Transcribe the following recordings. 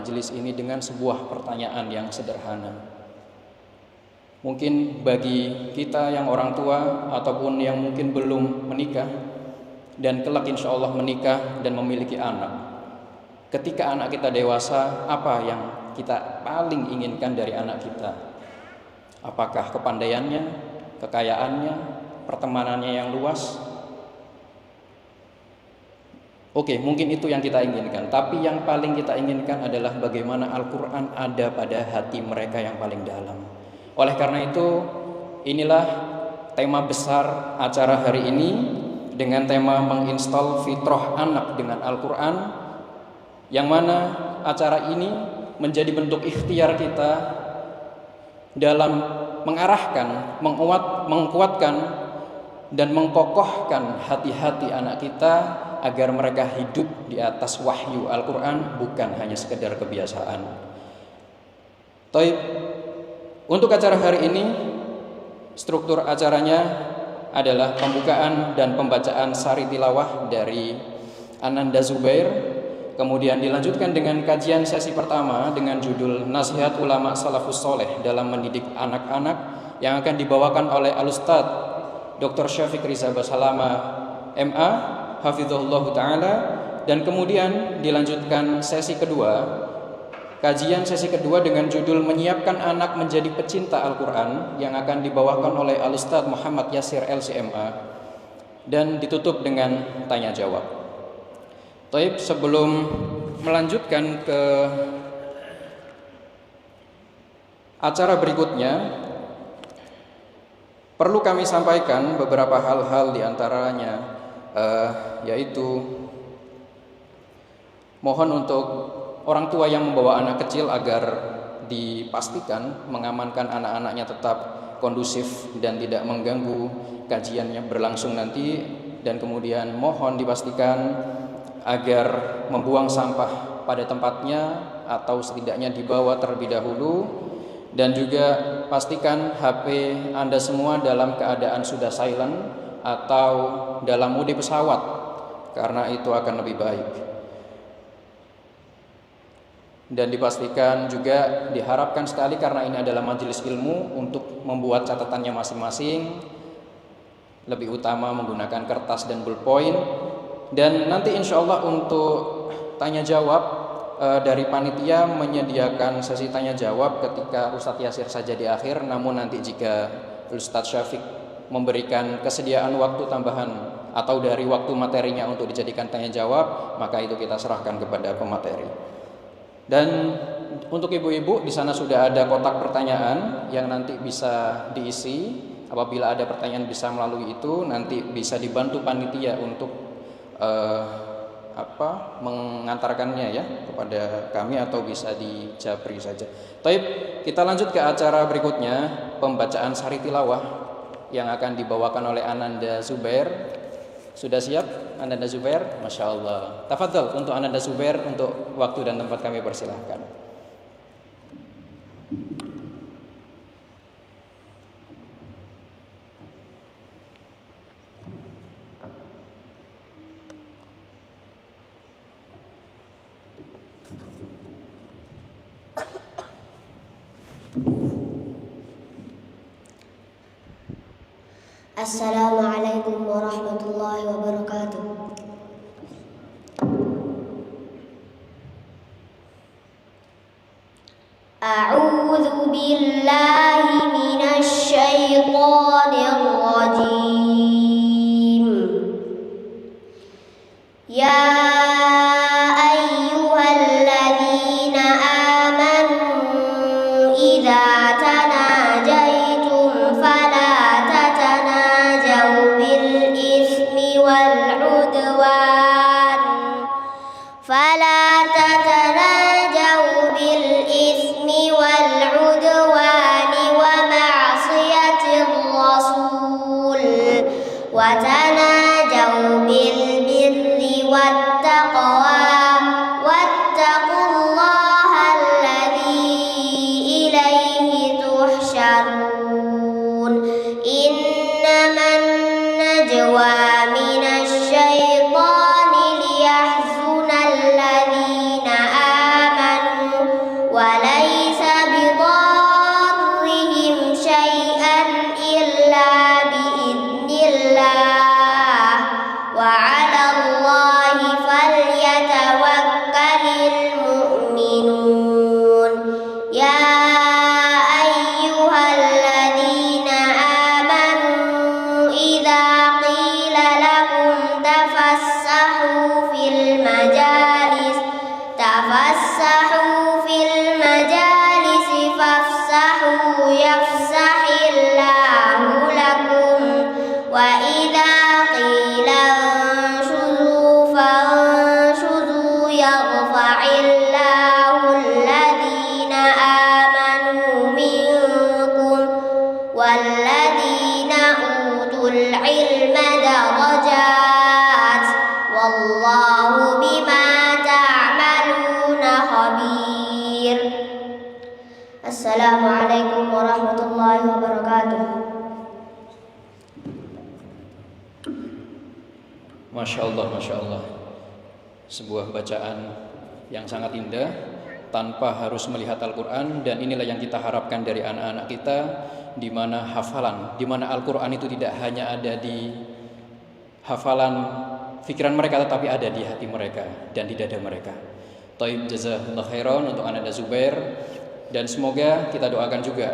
majelis ini dengan sebuah pertanyaan yang sederhana. Mungkin bagi kita yang orang tua ataupun yang mungkin belum menikah dan kelak insya Allah menikah dan memiliki anak, ketika anak kita dewasa, apa yang kita paling inginkan dari anak kita? Apakah kepandaiannya, kekayaannya, pertemanannya yang luas? Oke, mungkin itu yang kita inginkan. Tapi yang paling kita inginkan adalah bagaimana Al-Quran ada pada hati mereka yang paling dalam. Oleh karena itu, inilah tema besar acara hari ini dengan tema menginstal fitrah anak dengan Al-Quran, yang mana acara ini menjadi bentuk ikhtiar kita dalam mengarahkan, menguatkan dan mengkokohkan hati-hati anak kita agar mereka hidup di atas wahyu Al-Quran, bukan hanya sekedar kebiasaan. Taib, untuk acara hari ini, struktur acaranya adalah pembukaan dan pembacaan sari tilawah dari Ananda Zubair, kemudian dilanjutkan dengan kajian sesi pertama dengan judul Nasihat Ulama Salafus Soleh dalam Mendidik Anak-anak, yang akan dibawakan oleh Al-Ustadz Dr. Syafiq Riza Basalama MA Hafizahullah Ta'ala. Dan kemudian dilanjutkan sesi kedua, kajian sesi kedua dengan judul Menyiapkan Anak Menjadi Pecinta Al-Quran, yang akan dibawakan oleh Al-Ustadz Muhammad Yasir LCMA, dan ditutup dengan tanya jawab. Taib, sebelum melanjutkan ke acara berikutnya, perlu kami sampaikan beberapa hal-hal diantaranya, yaitu mohon untuk orang tua yang membawa anak kecil agar dipastikan mengamankan anak-anaknya tetap kondusif dan tidak mengganggu kajiannya berlangsung nanti. Dan kemudian mohon dipastikan agar membuang sampah pada tempatnya atau setidaknya dibawa terlebih dahulu. Dan juga pastikan HP Anda semua dalam keadaan sudah silent atau dalam mode pesawat, karena itu akan lebih baik. Dan dipastikan juga, diharapkan sekali karena ini adalah majelis ilmu, untuk membuat catatannya masing-masing, lebih utama menggunakan kertas dan ballpoint. Dan nanti insya Allah untuk tanya jawab, dari panitia menyediakan sesi tanya jawab ketika Ustadz Yasir saja di akhir. Namun nanti jika Ustadz Syafiq memberikan kesediaan waktu tambahan atau dari waktu materinya untuk dijadikan tanya jawab, maka itu kita serahkan kepada pemateri. Dan untuk ibu-ibu, di sana sudah ada kotak pertanyaan yang nanti bisa diisi. Apabila ada pertanyaan bisa melalui itu, nanti bisa dibantu panitia untuk mengantarkannya ya kepada kami, atau bisa di Japri saja. Taib, kita lanjut ke acara berikutnya, pembacaan sari tilawah yang akan dibawakan oleh Ananda Zubair. Sudah siap Ananda Zubair? Masya Allah. Tafadhol untuk Ananda Zubair, untuk waktu dan tempat kami persilahkan. Assalamualaikum warahmatullahi wabarakatuh. A'udzu billahi minasy syaithanir rajim. Ya ayyuhalladzina amanu idza tanajaitum fala فلا تتناجوا بالإثم والعدوان ومعصية الله fil majalisi fafsahu yafsahillahu lakum wa idza qila anshuzu fanshuzu yarfa'illahu alladhina amanu minkum walladhina utul ilma darajat wallahu bima ta'maluna khabir. Assalamualaikum warahmatullahi wabarakatuh. Masya Allah, Masya Allah. Sebuah bacaan yang sangat indah tanpa harus melihat Al-Quran, dan inilah yang kita harapkan dari anak-anak kita, di mana hafalan, di mana Al-Quran itu tidak hanya ada di hafalan pikiran mereka, tetapi ada di hati mereka dan di dada mereka. Taib, jazakallahu khairan untuk Ananda Zubair, dan semoga kita doakan juga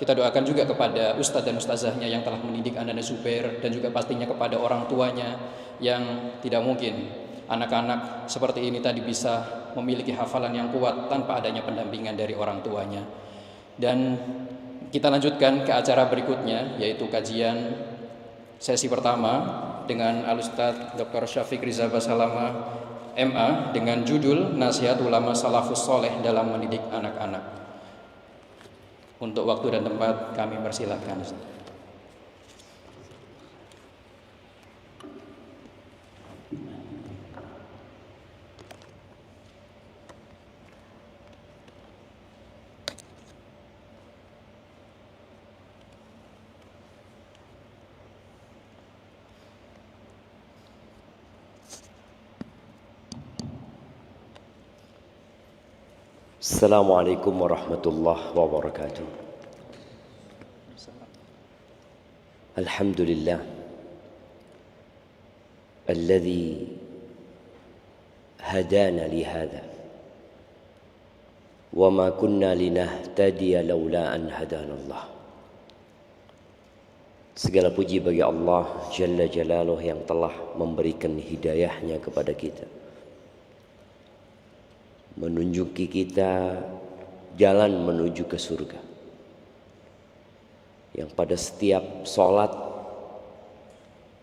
kita doakan juga kepada ustadz dan ustazahnya yang telah mendidik Ananda Zubair, dan juga pastinya kepada orang tuanya yang tidak mungkin anak-anak seperti ini tadi bisa memiliki hafalan yang kuat tanpa adanya pendampingan dari orang tuanya. Dan kita lanjutkan ke acara berikutnya, yaitu kajian sesi pertama dengan Al-Ustadz Dr. Syafiq Riza Basalama MA dengan judul Nasihat Ulama Salafus Soleh dalam Mendidik Anak-anak. Untuk waktu dan tempat kami persilahkan. Assalamualaikum warahmatullahi wabarakatuh. Alhamdulillah alladhi hadana lihada wa ma kunna linahtadiya laula an hadanallah. Segala puji bagi Allah Jalla Jalaluh yang telah memberikan hidayahnya kepada kita, menunjuki kita jalan menuju ke surga, yang pada setiap sholat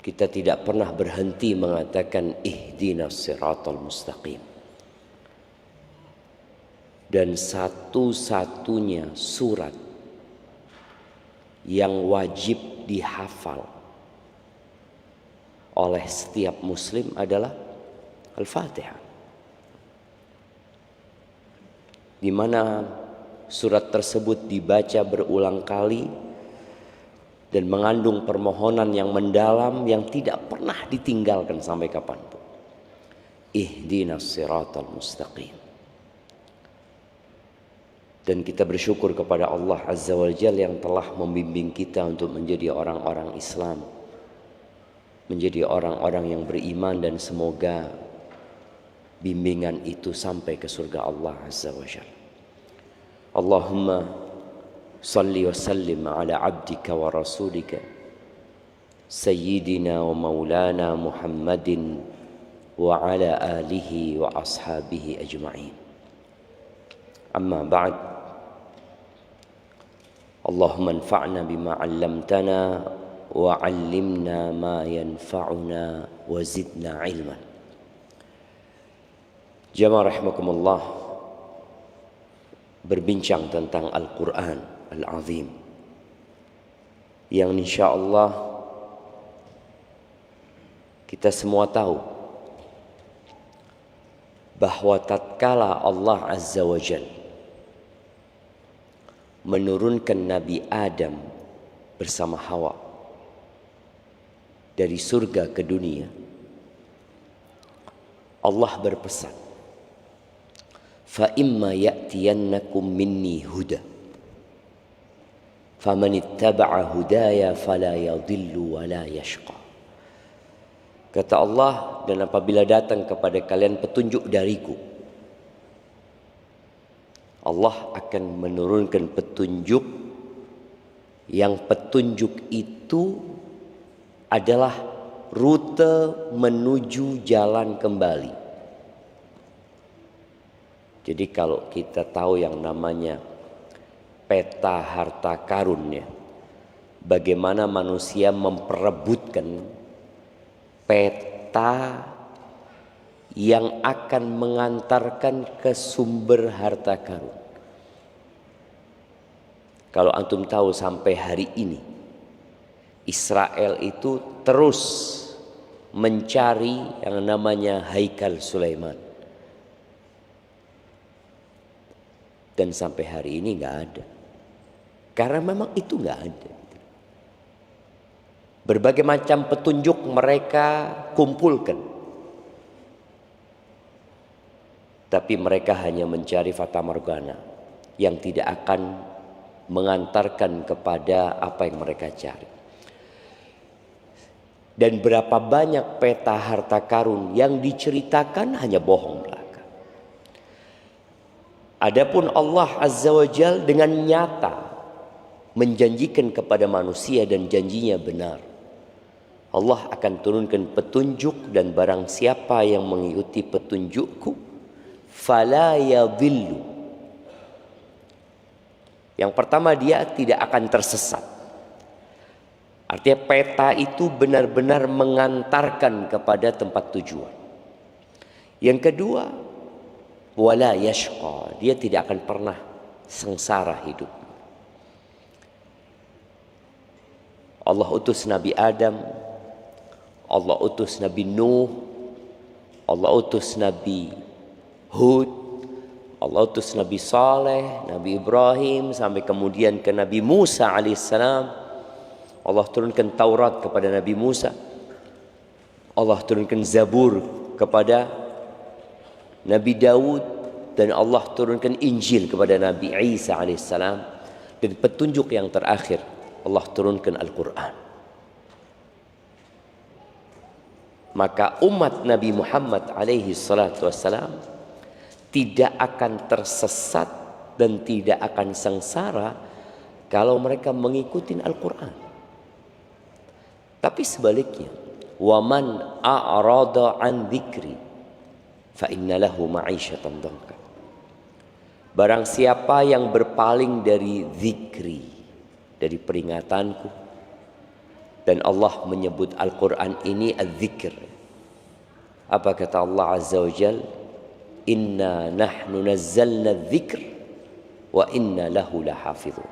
kita tidak pernah berhenti mengatakan ihdinas siratal mustaqim. Dan satu-satunya surat yang wajib dihafal oleh setiap muslim adalah Al-Fatihah, di mana surat tersebut dibaca berulang kali dan mengandung permohonan yang mendalam yang tidak pernah ditinggalkan sampai kapanpun. Ihdinas siratal mustaqim. Dan kita bersyukur kepada Allah Azza wa Jalla yang telah membimbing kita untuk menjadi orang-orang Islam, menjadi orang-orang yang beriman, dan semoga bimbingan itu sampai ke surga Allah Azza wa Jalla. Allahumma salli wa sallim ala abdika wa rasulika sayyidina wa maulana Muhammadin wa ala alihi wa ashabihi ajma'in. Amma ba'd. Allahumma anfa'na bima 'allamtana wa 'allimna ma yanfa'una wa zidna ilman. Jamaah rahimakumullah, berbincang tentang Al-Quran Al-Azim yang insyaallah kita semua tahu bahwa tatkala Allah Azza wa Jalla menurunkan Nabi Adam bersama Hawa dari surga ke dunia, Allah berpesan, fa imma ya'tiyannakum minni huda faman ittaba'a hudaya fala yadhillu wa la yashqa. Kata Allah, dan apabila datang kepada kalian petunjuk dariku, Allah akan menurunkan petunjuk, yang petunjuk itu adalah rute menuju jalan kembali. Jadi kalau kita tahu yang namanya peta harta karun ya, bagaimana manusia memperebutkan peta yang akan mengantarkan ke sumber harta karun. Kalau antum tahu sampai hari ini Israel itu terus mencari yang namanya Haikal Sulaiman, dan sampai hari ini nggak ada, karena memang itu nggak ada. Berbagai macam petunjuk mereka kumpulkan, tapi mereka hanya mencari fata morgana yang tidak akan mengantarkan kepada apa yang mereka cari. Dan berapa banyak peta harta karun yang diceritakan hanya bohong belaka. Adapun Allah Azza wa Jalla dengan nyata menjanjikan kepada manusia dan janjinya benar. Allah akan turunkan petunjuk, dan barang siapa yang mengikuti petunjukku fala yadhillu. Yang pertama, dia tidak akan tersesat. Artinya peta itu benar-benar mengantarkan kepada tempat tujuan. Yang kedua, wala yashqa, dia tidak akan pernah sengsara hidup. Allah utus Nabi Adam, Allah utus Nabi Nuh, Allah utus Nabi Hud, Allah utus Nabi Saleh, Nabi Ibrahim, sampai kemudian ke Nabi Musa alaihissalam. Allah turunkan Taurat kepada Nabi Musa, Allah turunkan Zabur kepada Nabi Daud, dan Allah turunkan Injil kepada Nabi Isa alaihissalam. Dan petunjuk yang terakhir, Allah turunkan Al-Quran. Maka umat Nabi Muhammad alaihi salatu wassalam tidak akan tersesat dan tidak akan sengsara kalau mereka mengikuti Al-Quran. Tapi sebaliknya, waman a'rada an dzikri fa inna lahu ma'isyatan dhanka. Barang siapa yang berpaling dari zikri, dari peringatanku, dan Allah menyebut Al-Quran ini az-zikr. Apa kata Allah Azza wa Jalla? Inna nahnu nazzalna dzikr wa inna lahu lahafizun.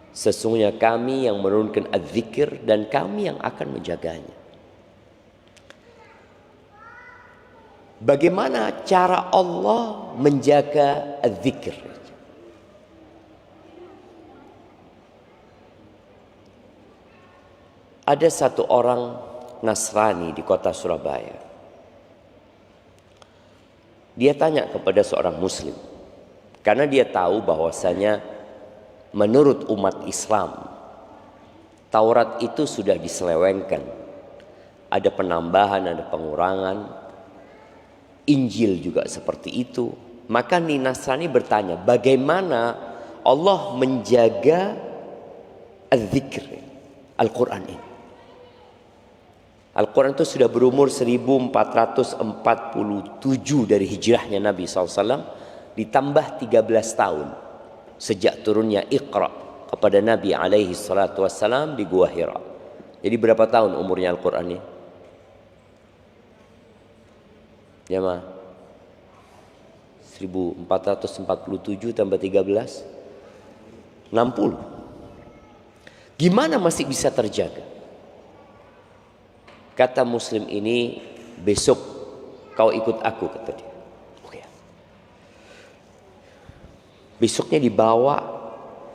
Sesungguhnya kami yang menurunkan az-zikr dan kami yang akan menjaganya. Bagaimana cara Allah menjaga az-zikr? Ada satu orang Nasrani di kota Surabaya. Dia tanya kepada seorang Muslim, karena dia tahu bahwasanya menurut umat Islam Taurat itu sudah diselewengkan. Ada penambahan, ada pengurangan. Injil juga seperti itu. Maka Nasrani bertanya, bagaimana Allah menjaga az-zikr, Al-Quran ini? Al-Quran itu sudah berumur 1447 dari hijrahnya Nabi SAW, ditambah 13 tahun sejak turunnya Iqra kepada Nabi alaihi salatu wassalam di Gua Hira. Jadi berapa tahun umurnya Al-Quran ini? Ya ma, 1447 tambah 13, 60. Gimana masih bisa terjaga? Kata Muslim ini, besok kau ikut aku, kata dia. Oke. Besoknya dibawa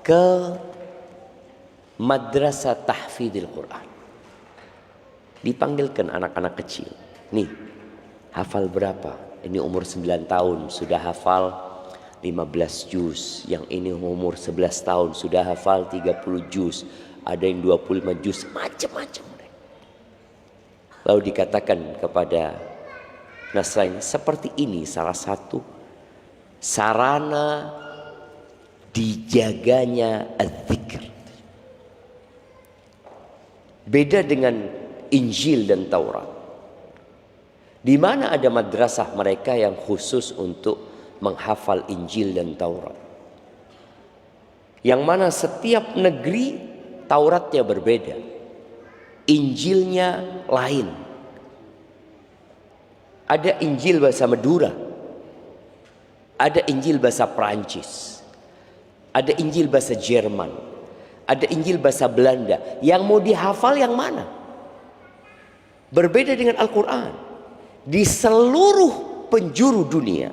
ke madrasah tahfidil Quran. Dipanggilkan anak-anak kecil. Nih, hafal berapa? Ini umur 9 tahun sudah hafal 15 juz. Yang ini umur 11 tahun sudah hafal 30 juz. Ada yang 25 juz, macam-macam. Lalu dikatakan kepada Nasrani, seperti ini salah satu sarana dijaganya az-zikr. Beda dengan Injil dan Taurat, di mana ada madrasah mereka yang khusus untuk menghafal Injil dan Taurat. Yang mana setiap negeri Tauratnya berbeda, Injilnya lain. Ada Injil bahasa Madura, ada Injil bahasa Perancis, ada Injil bahasa Jerman, ada Injil bahasa Belanda. Yang mau dihafal yang mana? Berbeda dengan Al-Quran. Di seluruh penjuru dunia,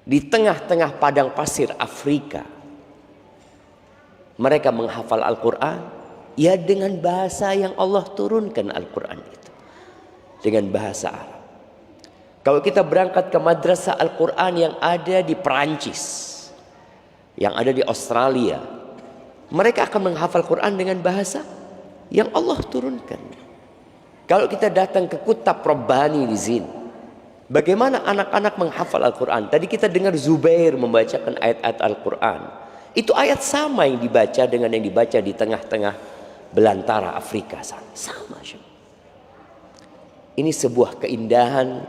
di tengah-tengah padang pasir Afrika, mereka menghafal Al-Quran ya dengan bahasa yang Allah turunkan Al-Quran itu, dengan bahasa Arab. Kalau kita berangkat ke madrasah Al-Quran yang ada di Perancis, yang ada di Australia, mereka akan menghafal Quran dengan bahasa yang Allah turunkan. Kalau kita datang ke Kutab Rabbani di sini, bagaimana anak-anak menghafal Al-Quran? Tadi kita dengar Zubair membacakan ayat-ayat Al-Quran. Itu ayat sama yang dibaca dengan yang dibaca di tengah-tengah belantara Afrika sana. Sama. Ini sebuah keindahan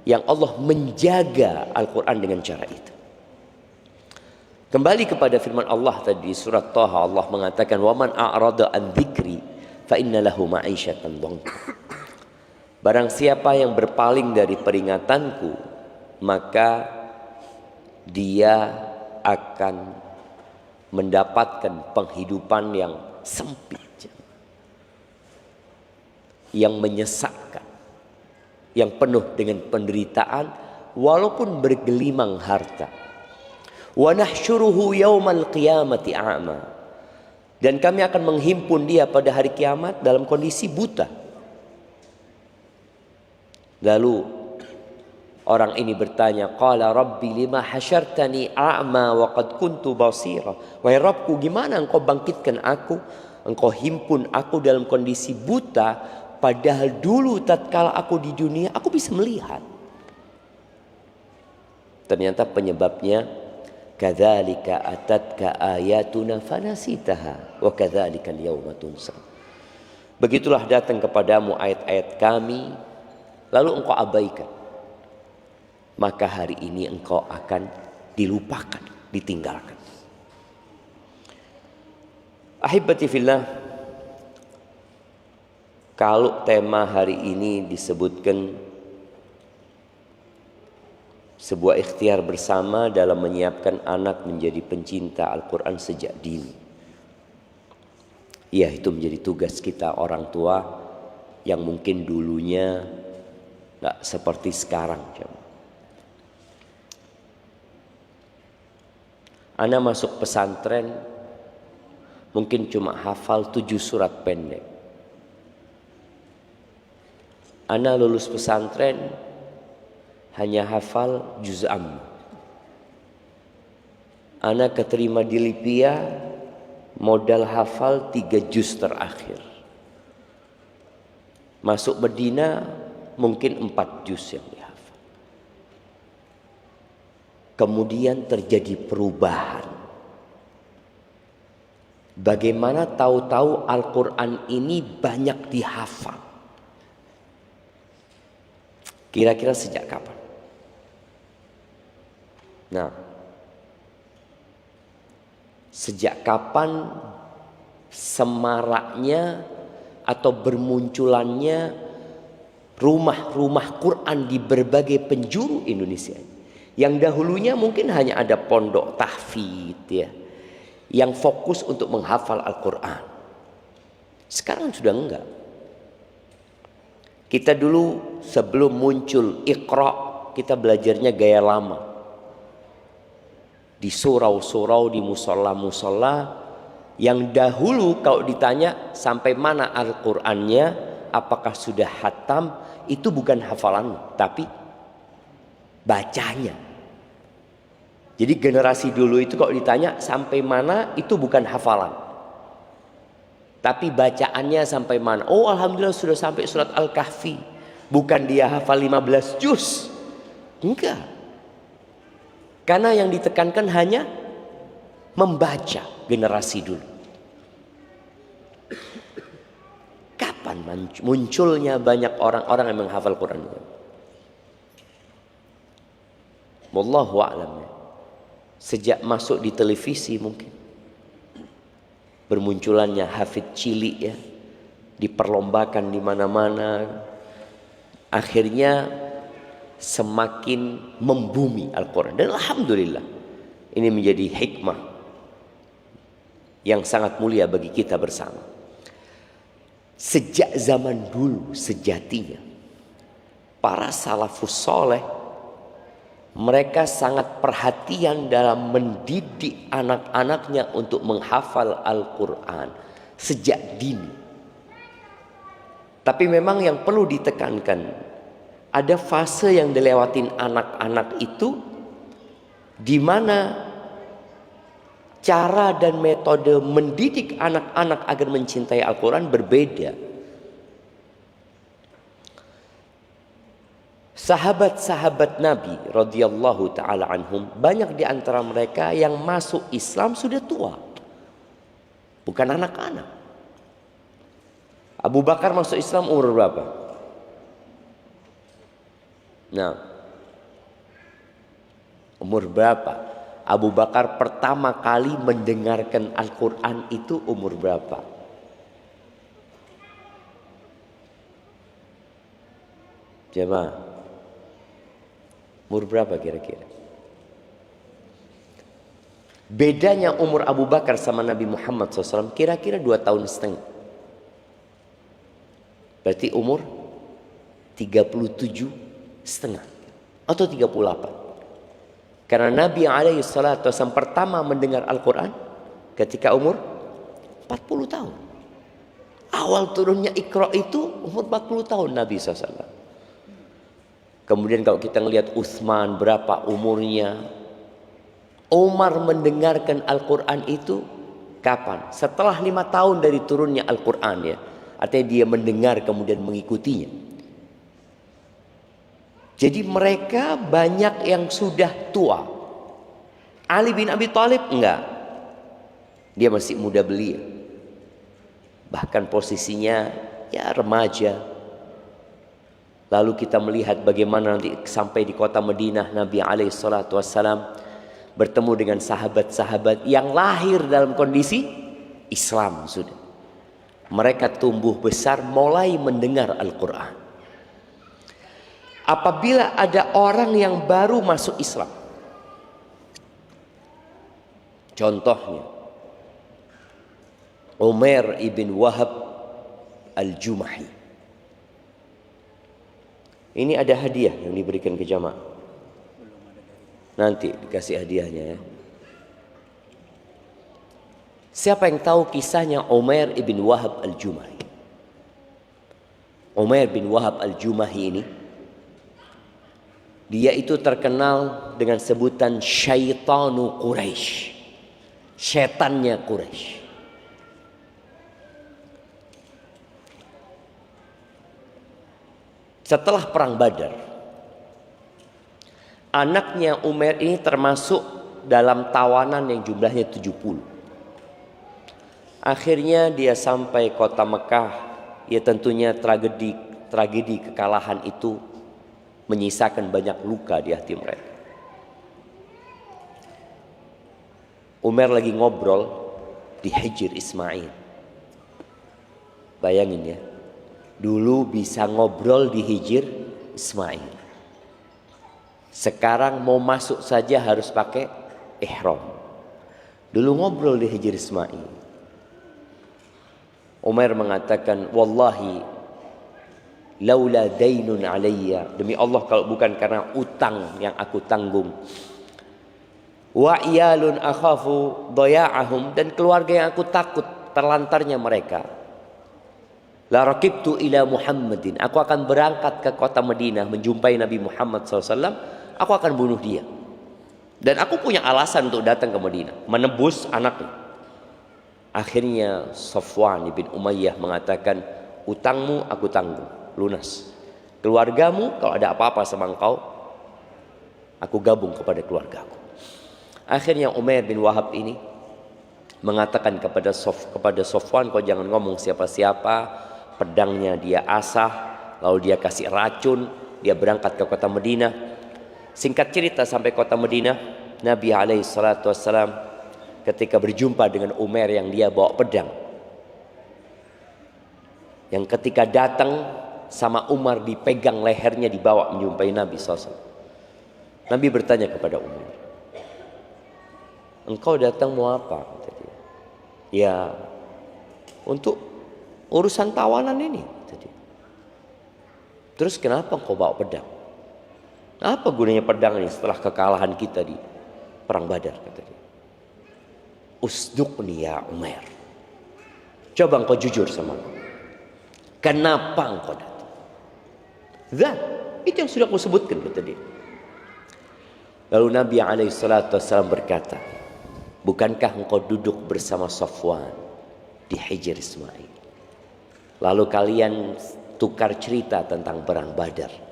yang Allah menjaga Al-Quran dengan cara itu. Kembali kepada firman Allah tadi surat Taha, Allah mengatakan wa man a'rada an dzikri fa inna lahu ma'isyatan dhanka. Barang siapa yang berpaling dari peringatanku, maka dia akan mendapatkan penghidupan yang sempit, yang menyesakkan, yang penuh dengan penderitaan walaupun bergelimang harta. Wa nahsyuruhu yaumal qiyamati a'ma. Dan kami akan menghimpun dia pada hari kiamat dalam kondisi buta. Lalu orang ini bertanya, qala rabbi lima hasyartani a'ma wa qad kuntu basira. Wahai Rabbku, gimana engkau bangkitkan aku, engkau himpun aku dalam kondisi buta, padahal dulu tatkala aku di dunia aku bisa melihat. Ternyata penyebabnya kadzalika atatka ayatuna fanasitaha wa kadzalika al-yauma tunsa. Begitulah datang kepadamu ayat-ayat kami lalu engkau abaikan, maka hari ini engkau akan dilupakan, ditinggalkan. Ahibati fillah, kalau tema hari ini disebutkan sebuah ikhtiar bersama dalam menyiapkan anak menjadi pencinta Al-Quran sejak dini, ya itu menjadi tugas kita orang tua yang mungkin dulunya gak seperti sekarang. Ana masuk pesantren mungkin cuma hafal 7 surat pendek. Ana lulus pesantren hanya hafal juz amma. Ana keterima di Libya modal hafal 3 juz terakhir. Masuk Medina mungkin 4 juz yang dihafal. Kemudian terjadi perubahan. Bagaimana tahu-tahu Al-Quran ini banyak dihafal? Kira-kira sejak kapan? Nah, sejak kapan semaraknya atau bermunculannya rumah-rumah Quran di berbagai penjuru Indonesia? Yang dahulunya mungkin hanya ada pondok tahfidz ya, yang fokus untuk menghafal Al-Quran. Sekarang sudah enggak. Kita dulu sebelum muncul Iqra, kita belajarnya gaya lama. Di surau-surau, di musola-musola, yang dahulu kalau ditanya sampai mana Al-Qur'annya, apakah sudah hatam, itu bukan hafalan, tapi bacanya. Jadi generasi dulu itu kalau ditanya sampai mana, itu bukan hafalan, tapi bacaannya sampai mana. Oh alhamdulillah sudah sampai surat Al-Kahfi. Bukan dia hafal 15 juz, enggak. Karena yang ditekankan hanya membaca generasi dulu. Kapan munculnya banyak orang-orang yang menghafal Quran? Wallahu a'lam. Sejak masuk di televisi mungkin bermunculannya hafid cilik ya, diperlombakan di mana-mana, akhirnya semakin membumi Al-Quran. Dan alhamdulillah ini menjadi hikmah yang sangat mulia bagi kita bersama. Sejak zaman dulu sejatinya para salafus soleh mereka sangat perhatian dalam mendidik anak-anaknya untuk menghafal Al-Quran sejak dini. Tapi memang yang perlu ditekankan, ada fase yang dilewatin anak-anak itu di mana cara dan metode mendidik anak-anak agar mencintai Al-Quran berbeda. Sahabat-sahabat Nabi radhiyallahu taala anhum, banyak di antara mereka yang masuk Islam sudah tua, bukan anak-anak. Abu Bakar masuk Islam umur berapa? Nah, umur berapa? Abu Bakar pertama kali mendengarkan Al-Quran itu umur berapa? Jemaah, umur berapa kira-kira? Bedanya umur Abu Bakar sama Nabi Muhammad SAW kira-kira 2,5 tahun. Berarti umur 37,5 atau 38. Karena Nabi SAW pertama mendengar Al-Quran ketika umur 40 tahun. Awal turunnya Iqra itu umur 40 tahun Nabi SAW. Kemudian kalau kita ngelihat Utsman berapa umurnya. Umar mendengarkan Al-Quran itu kapan? Setelah 5 tahun dari turunnya Al-Quran ya. Artinya dia mendengar kemudian mengikutinya. Jadi mereka banyak yang sudah tua. Ali bin Abi Thalib enggak. Dia masih muda belia. Bahkan posisinya ya remaja. Lalu kita melihat bagaimana nanti sampai di kota Madinah Nabi SAW bertemu dengan sahabat-sahabat yang lahir dalam kondisi Islam sudah. Mereka tumbuh besar mulai mendengar Al-Quran. Apabila ada orang yang baru masuk Islam, contohnya Umair ibn Wahab al-Jumahi. Ini ada hadiah yang diberikan ke jamaah. Nanti dikasih hadiahnya ya. Siapa yang tahu kisahnya Umair ibn Wahab al-Jumahi? Umair bin Wahab al-Jumahi ini, dia itu terkenal dengan sebutan Syaitanu Quraisy. Setannya Quraisy. Setelah perang Badar, anaknya Umair ini termasuk dalam tawanan yang jumlahnya 70. Akhirnya dia sampai kota Mekah. Ya tentunya tragedi kekalahan itu menyisakan banyak luka di hati mereka. Umar lagi ngobrol di Hijr Ismail. Bayangin ya, dulu bisa ngobrol di Hijr Ismail. Sekarang mau masuk saja harus pakai ihram. Dulu ngobrol di Hijr Ismail. Umar mengatakan, wallahi laula dainun alayya, demi Allah kalau bukan karena utang yang aku tanggung, wa iyalun akhafu daya'ahum, dan keluarga yang aku takut terlantarnya mereka, la raqibtu ila Muhammadin, aku akan berangkat ke kota Madinah menjumpai Nabi Muhammad SAW, aku akan bunuh dia. Dan aku punya alasan untuk datang ke Madinah, menebus anaknya. Akhirnya Safwan bin Umayyah mengatakan, utangmu aku tanggung, lunas. Keluargamu kalau ada apa-apa sama engkau, aku gabung kepada keluargaku. Akhirnya Umair bin Wahab ini mengatakan kepada Safwan, kau jangan ngomong siapa-siapa. Pedangnya dia asah, lalu dia kasih racun, dia berangkat ke kota Madinah. Singkat cerita, sampai kota Madinah, Nabi SAW ketika berjumpa dengan Umair yang dia bawa pedang, yang ketika datang sama Umar dipegang lehernya, dibawa menjumpai Nabi SAW. Nabi bertanya kepada Umar, engkau datang mau apa? Kata dia. Ya, untuk urusan tawanan ini. Kata dia. Terus kenapa engkau bawa pedang? Apa gunanya pedang ini setelah kekalahan kita di perang Badar? Kata dia. Usduqni ya Umar. Coba engkau jujur sama aku. Kenapa engkau datang? Itu yang sudah aku sebutkan, kata dia. Lalu Nabi SAW berkata, bukankah engkau duduk bersama Safwan di Hijr Ismail? Lalu kalian tukar cerita tentang perang Badar.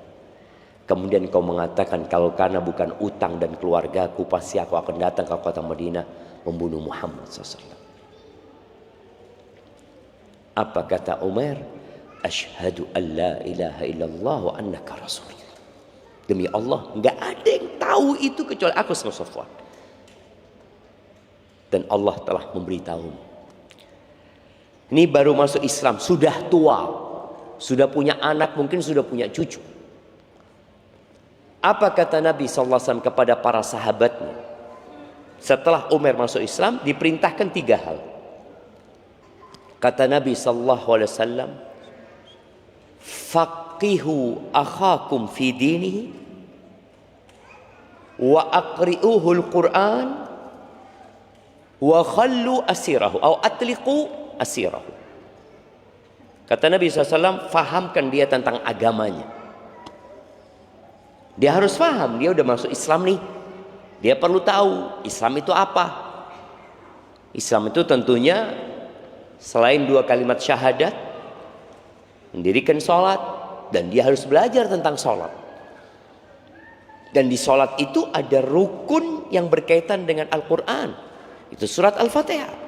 Kemudian kau mengatakan, kalau karena bukan utang dan keluargaku, pasti aku akan datang ke kota Madinah membunuh Muhammad SAW. Apa kata Umar? Asyhadu an la ilaha illallah wa annaka rasulullah. Demi Allah, enggak ada yang tahu itu kecuali aku sama Safwan. Dan Allah telah memberitahu. Ini baru masuk Islam, sudah tua, sudah punya anak, mungkin sudah punya cucu. Apa kata Nabi SAW kepada para sahabatnya? Setelah Umar masuk Islam, diperintahkan 3 hal. Kata Nabi SAW, faqihu akhakum fi dinihi wa aqri'uhu al-Qur'an wa khallu asirahu atau atliqu asirahu. Kata Nabi SAW, fahamkan dia tentang agamanya. Dia harus faham, dia udah masuk Islam nih. Dia perlu tahu Islam itu apa. Islam itu tentunya selain 2 kalimat syahadat, mendirikan sholat, dan dia harus belajar tentang sholat. Dan di sholat itu ada rukun yang berkaitan dengan Al-Quran. Itu surat Al-Fatihah.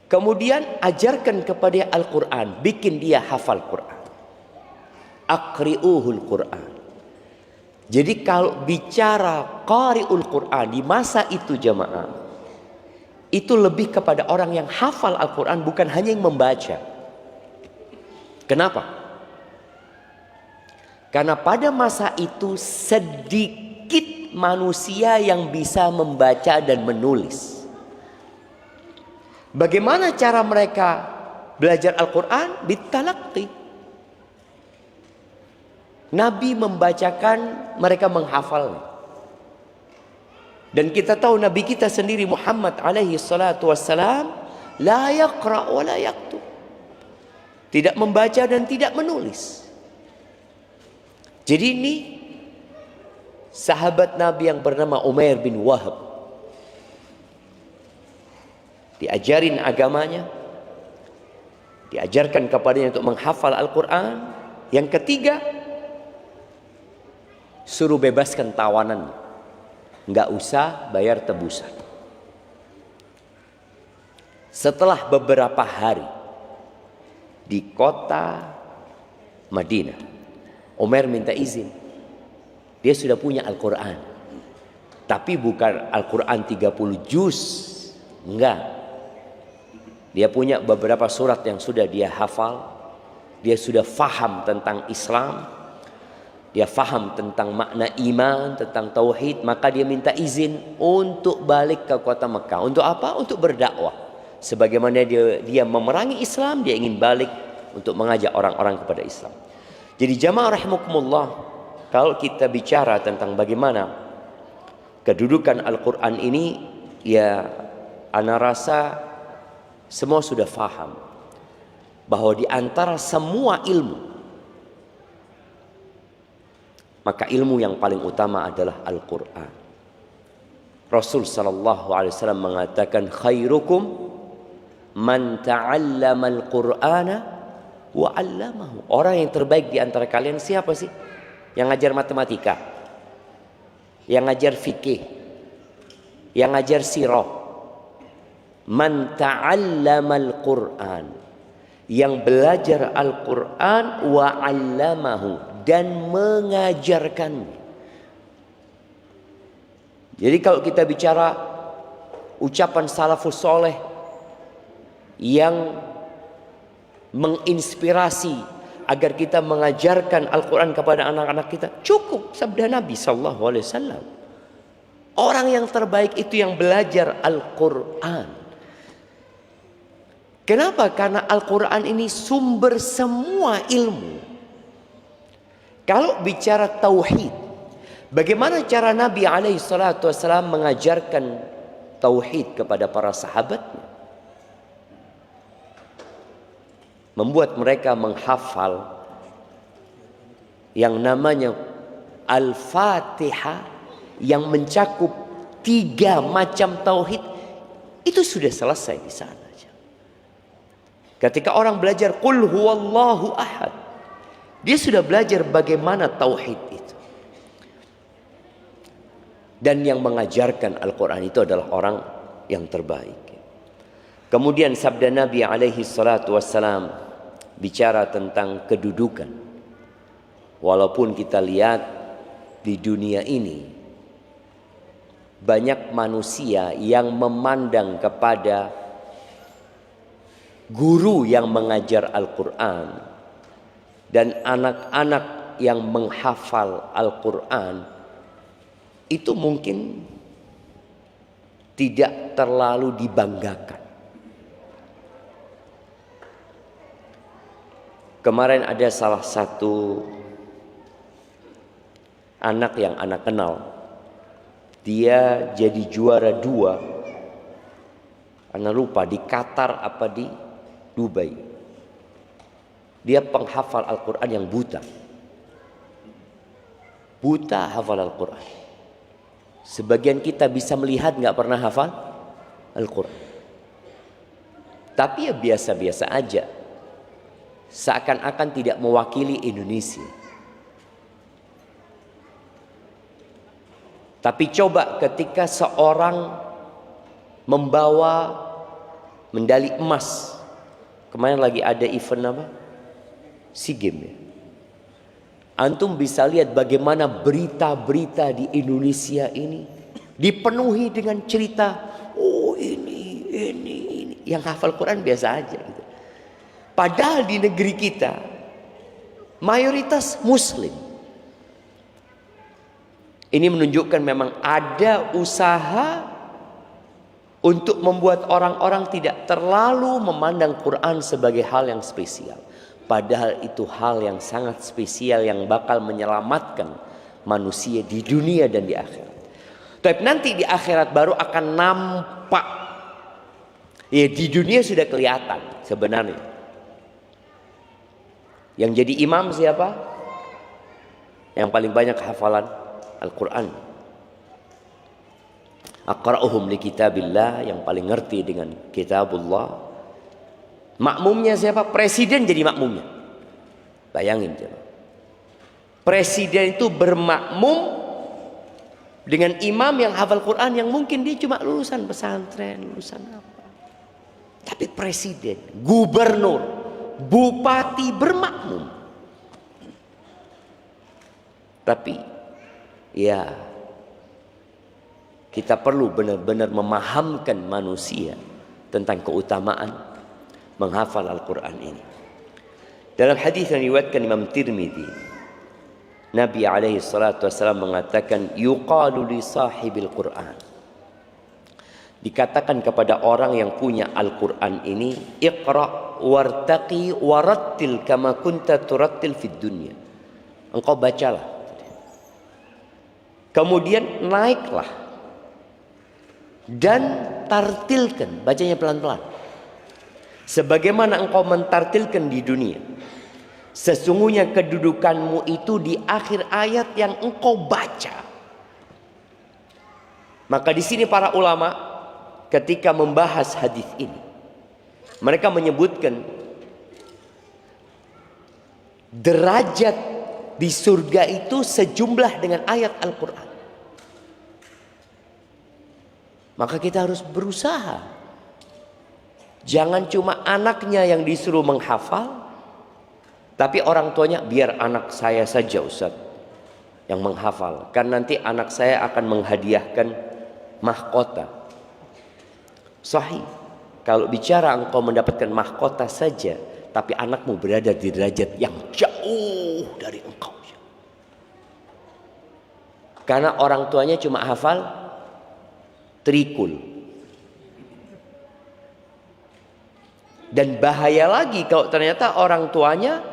Kemudian ajarkan kepada Al-Quran, bikin dia hafal Quran. Aqri'uhul Quran. Jadi kalau bicara qari'ul Quran di masa itu jamaah, itu lebih kepada orang yang hafal Al-Quran, bukan hanya yang membaca. Kenapa? Karena pada masa itu sedikit manusia yang bisa membaca dan menulis. Bagaimana cara mereka belajar Al-Quran? Bitalaqi. Nabi membacakan, mereka menghafalnya. Dan kita tahu Nabi kita sendiri Muhammad alaihi salatu wassalam la yaqra wa la yaktub. Tidak membaca dan tidak menulis. Jadi ini sahabat Nabi yang bernama Umair bin Wahab. Diajarin agamanya. Diajarkan kepadanya untuk menghafal Al-Quran. Yang ketiga, suruh bebaskan tawanan. Nggak usah bayar tebusan. Setelah beberapa hari di kota Madinah, Umar minta izin. Dia sudah punya Al-Quran. Tapi bukan Al-Quran 30 juz. Enggak. Dia punya beberapa surat yang sudah dia hafal. Dia sudah faham tentang Islam. Dia faham tentang makna iman, tentang tauhid. Maka dia minta izin untuk balik ke kota Mekah. Untuk apa? Untuk berdakwah. Sebagaimana dia memerangi Islam, dia ingin balik untuk mengajak orang-orang kepada Islam. Jadi jamaah rahimakumullah, kalau kita bicara tentang bagaimana kedudukan Al-Quran ini, ya ana rasa semua sudah faham bahwa di antara semua ilmu, maka ilmu yang paling utama adalah Al-Quran. Rasul sallallahu alaihi wasallam mengatakan, khairukum man ta'allama al-Qur'ana wa 'allamahu. Orang yang terbaik di antara kalian siapa sih? Yang ngajar matematika, yang ngajar fikih, yang ngajar sirah. Man ta'allama al-Qur'an, yang belajar Al-Quran wa 'allamahu, dan mengajarkannya. Jadi kalau kita bicara ucapan salafus soleh yang menginspirasi agar kita mengajarkan Al-Quran kepada anak-anak kita, cukup sabda Nabi SAW. Orang yang terbaik itu yang belajar Al-Quran. Kenapa? Karena Al-Quran ini sumber semua ilmu. Kalau bicara tauhid, bagaimana cara Nabi SAW mengajarkan tauhid kepada para sahabatnya? Membuat mereka menghafal yang namanya Al-Fatihah yang mencakup 3 macam tauhid. Itu sudah selesai di sana. Ketika orang belajar Qul huwallahu ahad, dia sudah belajar bagaimana tauhid itu. Dan yang mengajarkan Al-Quran itu adalah orang yang terbaik. Kemudian sabda Nabi alaihi salatu wassalam bicara tentang kedudukan. Walaupun kita lihat di dunia ini banyak manusia yang memandang kepada guru yang mengajar Al-Quran dan anak-anak yang menghafal Al-Quran itu mungkin tidak terlalu dibanggakan. Kemarin ada salah satu anak yang anak kenal. Dia jadi juara 2. Anak lupa di Qatar apa di Dubai. Dia penghafal Al-Quran yang buta. Buta hafal Al-Quran. Sebagian kita bisa melihat gak pernah hafal Al-Quran. Tapi ya biasa-biasa aja. Seakan-akan tidak mewakili Indonesia. Tapi coba ketika seorang membawa medali emas. Kemarin lagi ada event apa? SEA Games ya. Antum bisa lihat bagaimana berita-berita di Indonesia ini dipenuhi dengan cerita, oh ini. Yang hafal Quran biasa aja gitu. Padahal di negeri kita mayoritas Muslim. Ini menunjukkan memang ada usaha untuk membuat orang-orang tidak terlalu memandang Quran sebagai hal yang spesial. Padahal itu hal yang sangat spesial yang bakal menyelamatkan manusia di dunia dan di akhirat. Tapi nanti di akhirat baru akan nampak. Ya di dunia sudah kelihatan sebenarnya. Yang jadi imam siapa? Yang paling banyak hafalan Al-Quran. Aqra'uhum li kitabillah, yang paling ngerti dengan kitabullah. Makmumnya siapa? Presiden jadi makmumnya. Bayangin coba. Presiden itu bermakmum dengan imam yang hafal Quran yang mungkin dia cuma lulusan pesantren, lulusan apa. Tapi presiden, gubernur, bupati bermakmum. Tapi ya kita perlu benar-benar memahamkan manusia tentang keutamaan menghafal Al-Quran ini. Dalam hadis yang diriwayatkan Imam Tirmidzi, Nabi alaihi salatu wasallam mengatakan, yuqalu li sahibil Quran. Dikatakan kepada orang yang punya Al-Quran ini, iqra' wartaqi warattil kama kunta turattil fid dunya. Engkau bacalah. Kemudian naiklah dan tartilkan, bacanya pelan-pelan. Sebagaimana engkau mentartilkan di dunia. Sesungguhnya kedudukanmu itu di akhir ayat yang engkau baca. Maka di sini para ulama ketika membahas hadis ini, mereka menyebutkan derajat di surga itu sejumlah dengan ayat Al-Quran. Maka kita harus berusaha. Jangan cuma anaknya yang disuruh menghafal, tapi orang tuanya biar anak saya saja Ustaz yang menghafal. Kan nanti anak saya akan menghadiahkan mahkota. Sahih. Kalau bicara engkau mendapatkan mahkota saja, tapi anakmu berada di derajat yang jauh dari engkau. Karena orang tuanya cuma hafal trikul. Dan bahaya lagi kalau ternyata orang tuanya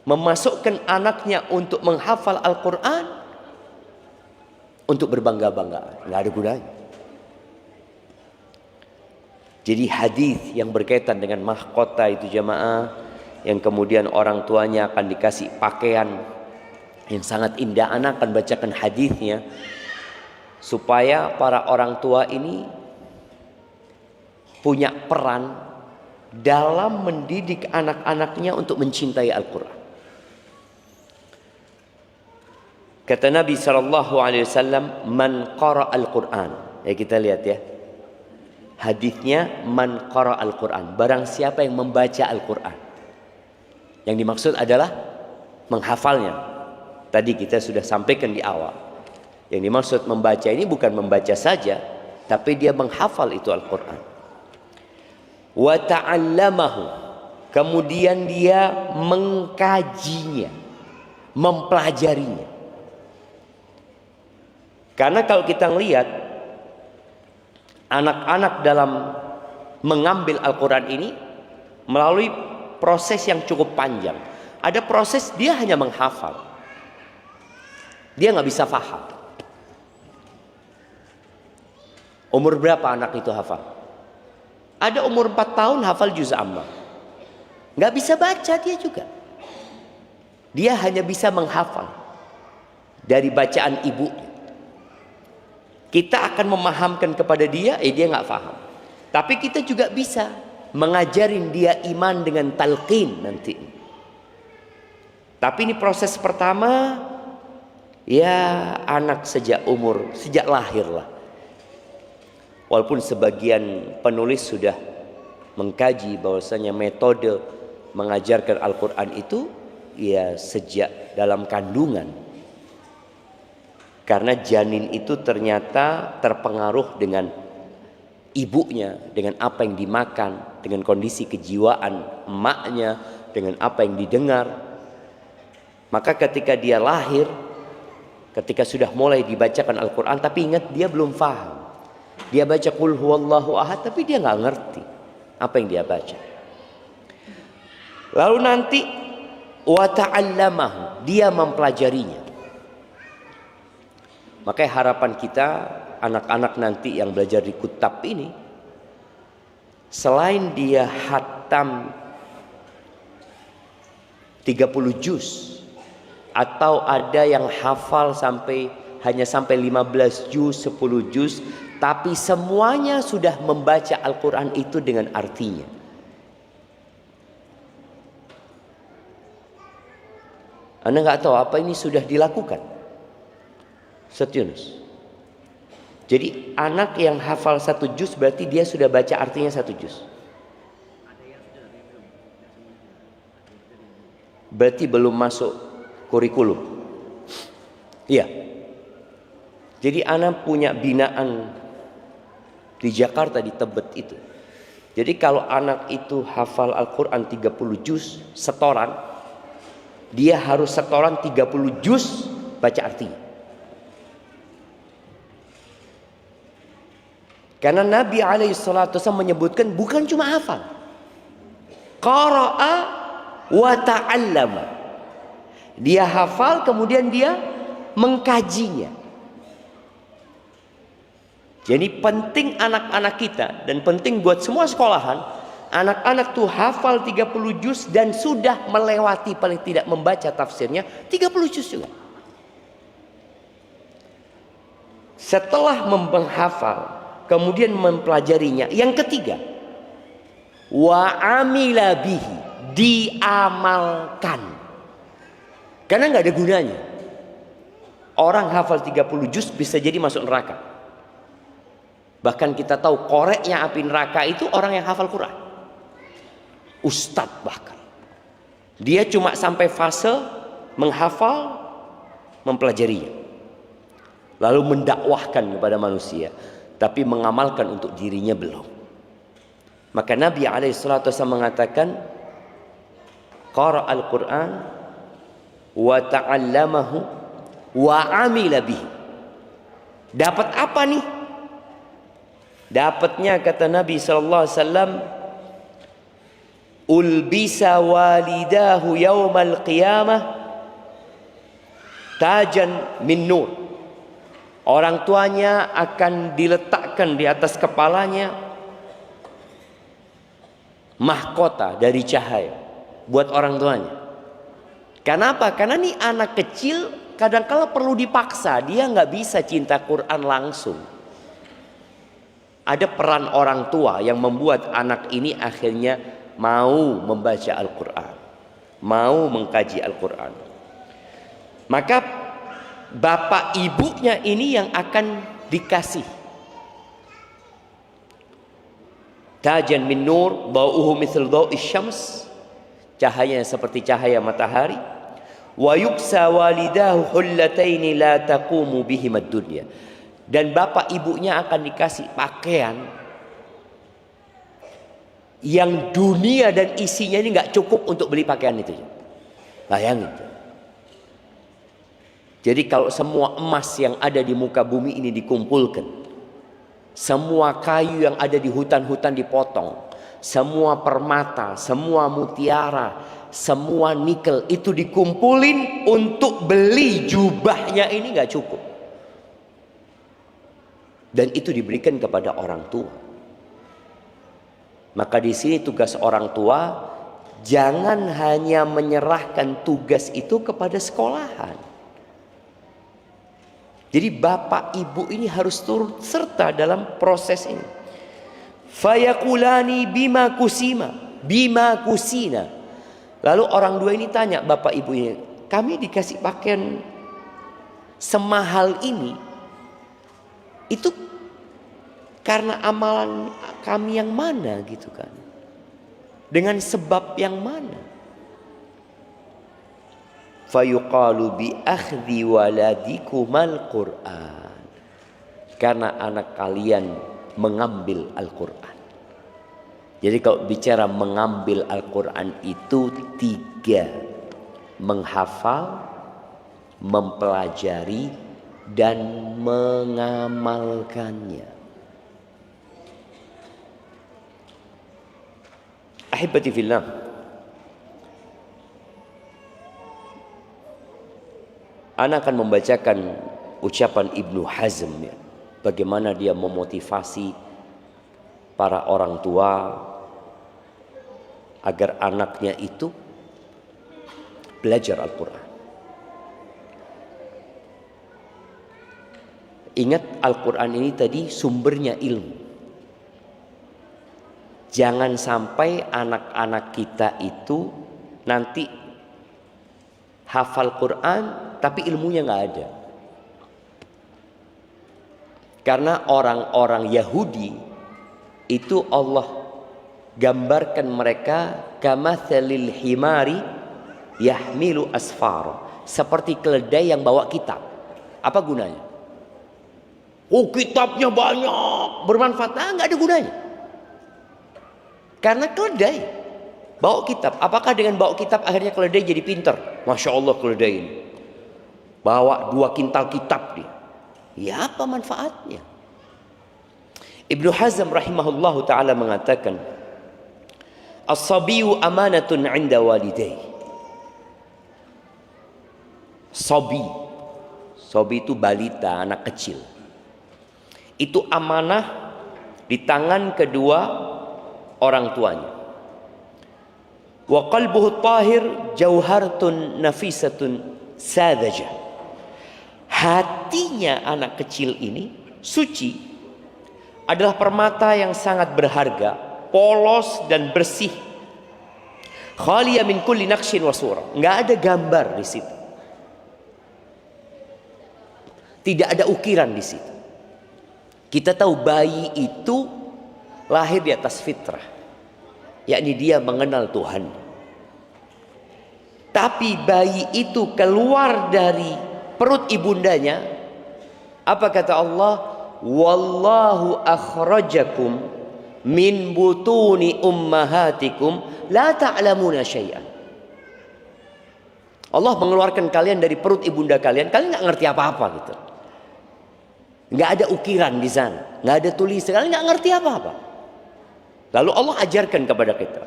memasukkan anaknya untuk menghafal Al-Quran untuk berbangga-banggaan. Nggak ada gunanya. Jadi hadis yang berkaitan dengan mahkota itu jamaah, yang kemudian orang tuanya akan dikasih pakaian yang sangat indah, anak akan bacakan hadisnya supaya para orang tua ini punya peran dalam mendidik anak-anaknya untuk mencintai Al-Quran. Kata Nabi SAW, man qara al-Quran. Ya, kita lihat ya. Hadisnya man qara al-Quran. Barang siapa yang membaca Al-Quran. Yang dimaksud adalah menghafalnya. Tadi kita sudah sampaikan di awal. Yang dimaksud membaca ini bukan membaca saja, tapi dia menghafal itu Al-Quran. Wa ta'allamahu. Kemudian dia mengkajinya, mempelajarinya. Karena kalau kita melihat anak-anak dalam mengambil Al-Quran ini melalui proses yang cukup panjang. Ada proses dia hanya menghafal. Dia nggak bisa faham. Umur berapa anak itu hafal? Ada umur 4 tahun hafal juz amma. Nggak bisa baca dia juga. Dia hanya bisa menghafal dari bacaan ibunya. Kita akan memahamkan kepada dia, dia nggak paham. Tapi kita juga bisa mengajarin dia iman dengan talqin nanti. Tapi ini proses pertama, ya anak sejak lahir lah. Walaupun sebagian penulis sudah mengkaji bahwasanya metode mengajarkan Al-Quran itu ya sejak dalam kandungan. Karena janin itu ternyata terpengaruh dengan ibunya, dengan apa yang dimakan, dengan kondisi kejiwaan emaknya, dengan apa yang didengar. Maka ketika dia lahir, ketika sudah mulai dibacakan Al-Quran, tapi ingat dia belum paham. Dia baca qul huwallahu ahad, tapi dia nggak ngerti apa yang dia baca. Lalu nanti wa ta'allamahu, dia mempelajarinya. Makanya harapan kita anak-anak nanti yang belajar di kutab ini, selain dia khatam 30 juz, atau ada yang hafal hanya sampai 15 juz, 10 juz, tapi semuanya sudah membaca Al-Quran itu dengan artinya. Anda nggak tahu apa ini sudah dilakukan. Yunus. Jadi anak yang hafal 1 juz berarti dia sudah baca artinya 1 juz. Berarti belum masuk kurikulum. Iya. Jadi anak punya binaan di Jakarta, di Tebet itu. Jadi kalau anak itu hafal Al-Quran 30 juz setoran, dia harus setoran 30 juz baca artinya. Karena Nabi SAW menyebutkan bukan cuma hafal. Qara'a wa ta'allama. Dia hafal kemudian dia mengkajinya. Jadi penting anak-anak kita dan penting buat semua sekolahan, anak-anak tuh hafal 30 juz dan sudah melewati paling tidak membaca tafsirnya 30 juz juga. Setelah menghafal kemudian mempelajarinya. Yang ketiga, wa amila bihi, diamalkan. Karena nggak ada gunanya. Orang hafal 30 juz bisa jadi masuk neraka. Bahkan kita tahu koreknya api neraka itu orang yang hafal Quran. Ustadz bahkan. Dia cuma sampai fase menghafal, mempelajarinya. lalu mendakwahkan kepada manusia, tapi mengamalkan untuk dirinya belum. Maka Nabi SAW mengatakan, qara al-Quran wa ta'allamahu wa amila bihi. Dapat apa nih? Dapatnya, kata Nabi SAW, ulbisa walidahu yawmal qiyamah tajan min nur. Orang tuanya akan diletakkan di atas kepalanya mahkota dari cahaya buat orang tuanya. Kenapa? Karena nih anak kecil kadang-kala perlu dipaksa, dia nggak bisa cinta Quran langsung. Ada peran orang tua yang membuat anak ini akhirnya mau membaca Al-Quran, mau mengkaji Al-Quran. Maka bapak ibunya ini yang akan dikasih. Tajan min nur, bauhu mithl dau'is syams, cahayanya seperti cahaya matahari. Wa yuksa walidahu hullataini la taqumu bihimad dunya. Dan bapak ibunya akan dikasih pakaian yang dunia dan isinya ini nggak cukup untuk beli pakaian itu. Bayangin. Jadi kalau semua emas yang ada di muka bumi ini dikumpulkan, semua kayu yang ada di hutan-hutan dipotong, semua permata, semua mutiara, semua nikel itu dikumpulin untuk beli jubahnya ini nggak cukup. Dan itu diberikan kepada orang tua. Maka di sini tugas orang tua, jangan hanya menyerahkan tugas itu kepada sekolahan. Jadi bapak ibu ini harus turut serta dalam proses ini. Fayakulani bima kusina. Lalu orang dua ini tanya bapak ibu ini, kami dikasih pakaian semahal ini, itu karena amalan kami yang mana gitu kan? Dengan sebab yang mana? Fayuqalu bi akhdhi waladikumal Qur'an. Karena anak kalian mengambil Al-Quran. Jadi kalau bicara mengambil Al-Quran itu 3: menghafal, mempelajari, dan mengamalkannya. Ahibati fillah, ana akan membacakan ucapan Ibnu Hazm ya, bagaimana dia memotivasi para orang tua agar anaknya itu belajar Al-Quran. Ingat, Al-Quran ini tadi sumbernya ilmu. Jangan sampai anak-anak kita itu nanti hafal Quran tapi ilmunya nggak ada. Karena orang-orang Yahudi itu Allah gambarkan mereka kamatsalil himari yahmilu asfara, seperti keledai yang bawa kitab. Apa gunanya? Oh, kitabnya banyak, bermanfaat. Nggak ada gunanya. Karena keledai bawa kitab. Apakah dengan bawa kitab akhirnya keledai jadi pintar? Masya Allah keledai ini bawa 2 kintal kitab dia. Ya, apa manfaatnya? Ibnu Hazm rahimahullahu ta'ala mengatakan, as-sabiyu amanatun 'inda walidayhi. Sabi itu balita, anak kecil. Itu amanah di tangan kedua orang tuanya. Wa qalbuhu tahir jauharatun nafisatun sadajah. Hatinya anak kecil ini suci, adalah permata yang sangat berharga, polos dan bersih. Khaliya min kulli naqshin wa surah. Enggak ada gambar di situ. Tidak ada ukiran di situ. Kita tahu bayi itu lahir di atas fitrah, yakni dia mengenal Tuhan. Tapi bayi itu keluar dari perut ibundanya Apa kata Allah? Wallahu akhrajakum min butuni ummahatikum la ta'lamuna syai'an. Allah mengeluarkan kalian dari perut ibunda kalian, kalian nggak ngerti apa-apa gitu. Nggak ada ukiran di sana, nggak ada tulisan, kalian nggak ngerti apa-apa. Lalu Allah ajarkan kepada kita.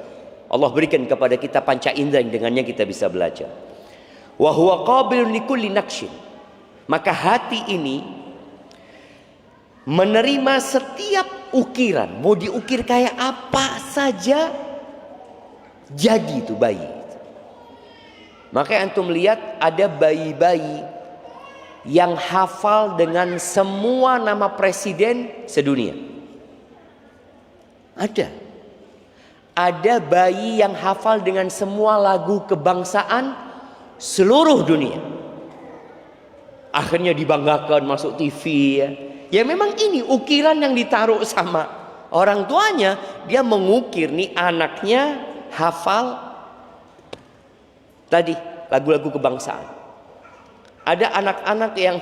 Allah berikan kepada kita panca indera yang dengannya kita bisa belajar. Wa huwa qabilun likulli naqshin. Maka hati ini menerima setiap ukiran, mau diukir kayak apa saja jadi itu bayi. Maka antum lihat ada bayi-bayi yang hafal dengan semua nama presiden sedunia. Ada bayi yang hafal dengan semua lagu kebangsaan seluruh dunia. Akhirnya dibanggakan masuk TV ya. Ya memang ini ukiran yang ditaruh sama orang tuanya. Dia mengukir nih anaknya hafal tadi lagu-lagu kebangsaan. Ada anak-anak yang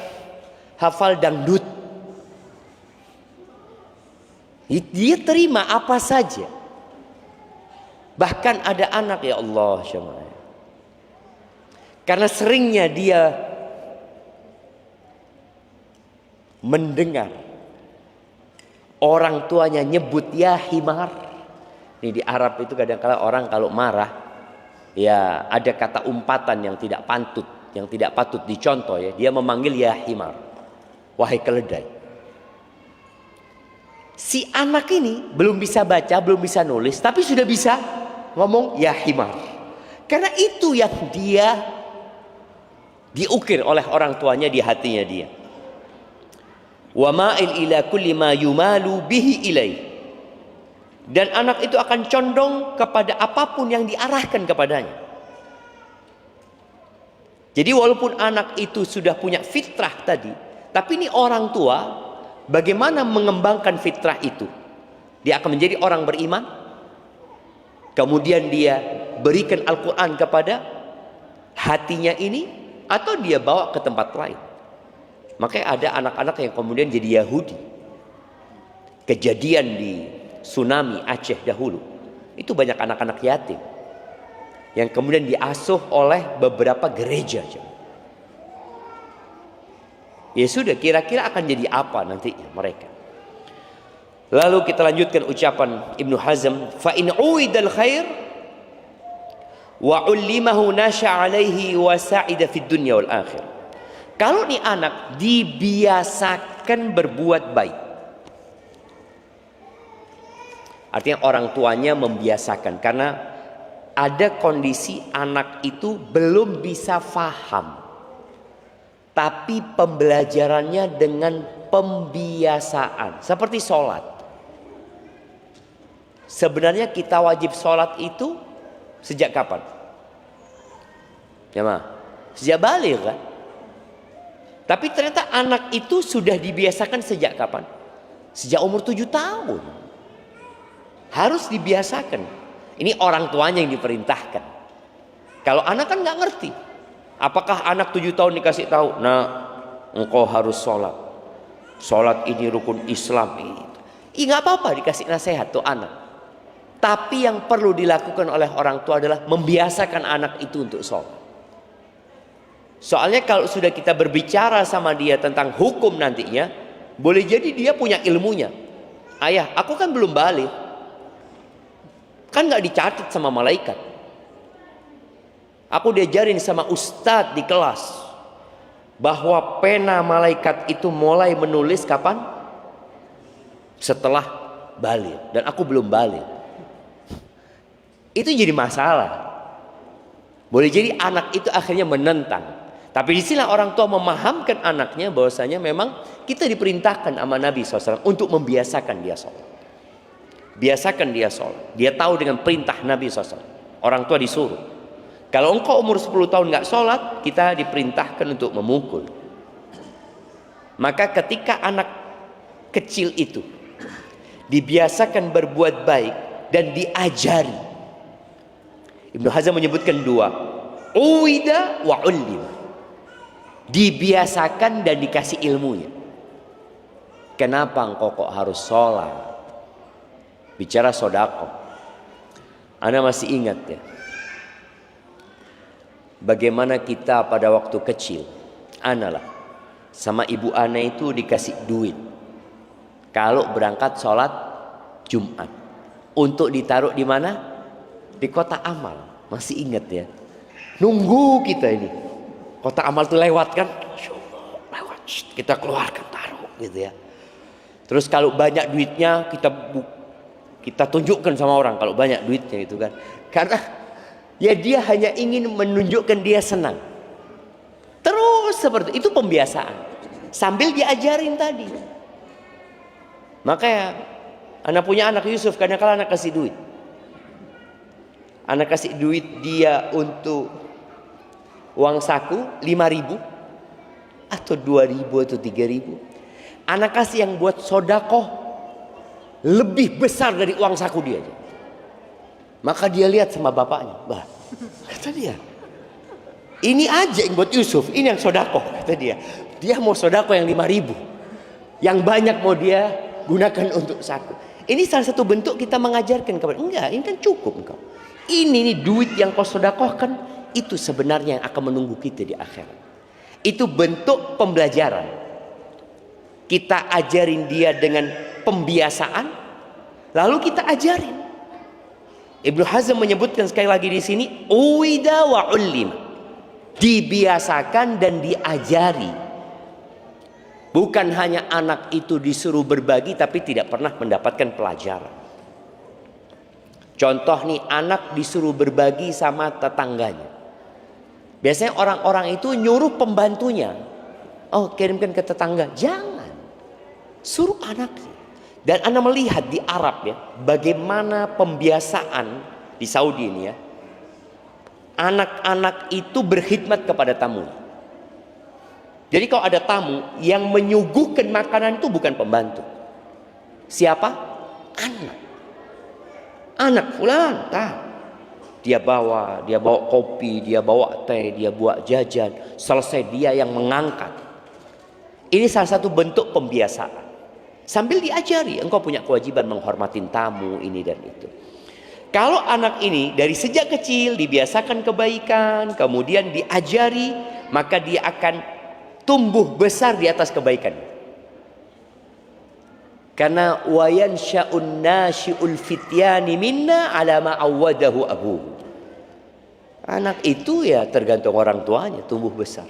hafal dangdut. Dia terima apa saja. Bahkan ada anak, ya Allah, karena seringnya dia mendengar orang tuanya nyebut ya himar. Ini di Arab itu kadang-kala orang kalau marah, ya ada kata umpatan yang tidak patut dicontoh ya. Dia memanggil ya himar, wahai keledai. Si anak ini belum bisa baca, belum bisa nulis, tapi sudah bisa ngomong ya himar. Karena itu yang dia diukir oleh orang tuanya di hatinya dia. Wa ma'il ila kulli ma yumalu bihi ilai. Dan anak itu akan condong kepada apapun yang diarahkan kepadanya. Jadi walaupun anak itu sudah punya fitrah tadi, tapi ini orang tua bagaimana mengembangkan fitrah itu? Dia akan menjadi orang beriman. Kemudian dia berikan Al-Quran kepada hatinya ini, atau dia bawa ke tempat lain. Makanya ada anak-anak yang kemudian jadi Yahudi. Kejadian di tsunami Aceh dahulu, itu banyak anak-anak yatim yang kemudian diasuh oleh beberapa gereja. Ya sudah, kira-kira akan jadi apa nantinya mereka. Lalu kita lanjutkan ucapan Ibnu Hazm, fa in uidal khair wa ullimahu nasha alaihi wa sa'ida fid dunya wal akhir. Kalau nih anak dibiasakan berbuat baik, artinya orang tuanya membiasakan, karena ada kondisi anak itu belum bisa faham, tapi pembelajarannya dengan pembiasaan. Seperti sholat. Sebenarnya kita wajib sholat itu sejak kapan? Ya mah, sejak balik kan? Tapi ternyata anak itu sudah dibiasakan sejak kapan? Sejak umur 7 tahun. Harus dibiasakan. Ini orang tuanya yang diperintahkan. Kalau anak kan nggak ngerti. Apakah anak 7 tahun dikasih tahu, nah engkau harus sholat. Sholat ini rukun Islam. Nggak apa-apa dikasih nasihat tuh anak. Tapi yang perlu dilakukan oleh orang tua adalah membiasakan anak itu untuk sholat. Soalnya kalau sudah kita berbicara sama dia tentang hukum nantinya, boleh jadi dia punya ilmunya. Ayah, aku kan belum balik. Kan nggak dicatat sama malaikat. Aku diajarin sama ustadz di kelas bahwa pena malaikat itu mulai menulis kapan? Setelah balik. Dan aku belum balik. Itu jadi masalah. Boleh jadi anak itu akhirnya menentang. Tapi di sini orang tua memahamkan anaknya bahwasanya memang kita diperintahkan sama Nabi SAW untuk membiasakan dia sholat. Biasakan dia sholat. Dia tahu dengan perintah Nabi SAW. Orang tua disuruh. Kalau engkau umur 10 tahun nggak sholat, kita diperintahkan untuk memukul. Maka ketika anak kecil itu dibiasakan berbuat baik dan diajari, Ibnu Hazm menyebutkan 2, uwida wa ullim. Dibiasakan dan dikasih ilmunya. Kenapa engkau kok harus sholat? Bicara sodako. Ana masih ingat ya, bagaimana kita pada waktu kecil, ana lah sama ibu ana itu dikasih duit kalau berangkat sholat Jumat untuk ditaruh di mana? Di kotak amal. Masih ingat ya? Nunggu kita ini kotak amal tuh lewat kan? Lewat, kita keluarkan taruh gitu ya. Terus kalau banyak duitnya kita tunjukkan sama orang kalau banyak duitnya itu kan. Karena ya dia hanya ingin menunjukkan dia senang. Terus seperti itu pembiasaan. Sambil diajarin tadi. Makanya anak punya anak Yusuf, karena kalau anak kasih duit. Anak kasih duit dia untuk uang saku 5.000 atau 2.000 atau 3.000. Anak kasih yang buat sodakoh lebih besar dari uang saku dia aja. Maka dia lihat sama bapaknya, bah, kata dia, ini aja yang buat Yusuf, ini yang sodakoh, kata dia. Dia mau sodakoh yang 5.000, yang banyak mau dia gunakan untuk saku. Ini salah satu bentuk kita mengajarkan kepada, enggak, ini kan cukup engkau. Ini nih duit yang kau sodakohkan, itu sebenarnya yang akan menunggu kita di akhirat. Itu bentuk pembelajaran. Kita ajarin dia dengan pembiasaan, lalu kita ajarin. Ibnu Hazm menyebutkan sekali lagi di sini, uwida wa ullim, dibiasakan dan diajari. Bukan hanya anak itu disuruh berbagi tapi tidak pernah mendapatkan pelajaran. Contoh nih, anak disuruh berbagi sama tetangganya. Biasanya orang-orang itu nyuruh pembantunya, oh kirimkan ke tetangga. Jangan, suruh anaknya. Dan Anda melihat di Arab ya, bagaimana pembiasaan di Saudi ini ya. Anak-anak itu berkhidmat kepada tamu. Jadi kalau ada tamu, yang menyuguhkan makanan itu bukan pembantu. Siapa? Anak. Anak fulan, dia bawa kopi, dia bawa teh, dia buat jajan. Selesai dia yang mengangkat. Ini salah satu bentuk pembiasaan. Sambil diajari, engkau punya kewajiban menghormatin tamu ini dan itu. Kalau anak ini dari sejak kecil dibiasakan kebaikan, kemudian diajari, maka dia akan tumbuh besar di atas kebaikan. Karena wayan sya'un nasyi'ul fityani minna ala ma awwadahu abuhu. Anak itu ya tergantung orang tuanya tumbuh besar.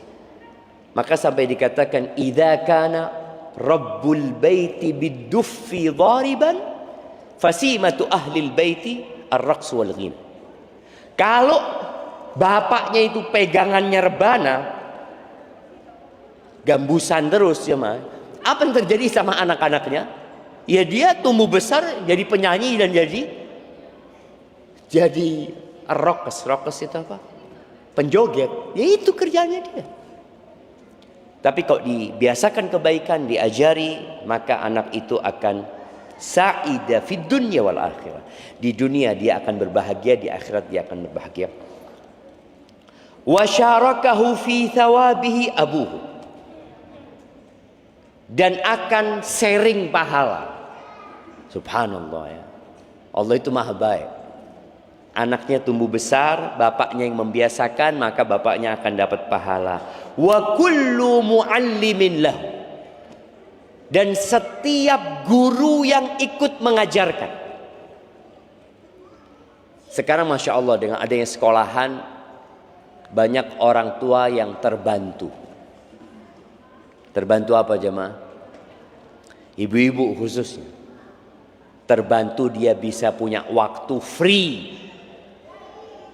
Maka sampai dikatakan idza kana rabbul baiti bid-duffi dhariban fasimatu ahlil baiti ar-raqs wal ghina. Kalau bapaknya itu pegangannya rebana, gambusan terus ya mah, apa yang terjadi sama anak-anaknya? Ya dia tumbuh besar jadi penyanyi dan jadi rockers itu apa? Penjoget. Ya itu kerjanya dia. Tapi kalau dibiasakan kebaikan, diajari, maka anak itu akan sa'ida fid dunya wal akhirah. Di dunia dia akan berbahagia, di akhirat dia akan berbahagia. Wa syarakahu fi thawabihi abuhu. Dan akan sharing pahala. Subhanallah ya. Allah itu maha baik. Anaknya tumbuh besar, bapaknya yang membiasakan, maka bapaknya akan dapat pahala. Wa kullu muallimin lahu. Dan setiap guru yang ikut mengajarkan. Sekarang Masya Allah dengan adanya sekolahan, banyak orang tua yang terbantu. Terbantu apa jemaah? Ibu-ibu khususnya. Terbantu dia bisa punya waktu free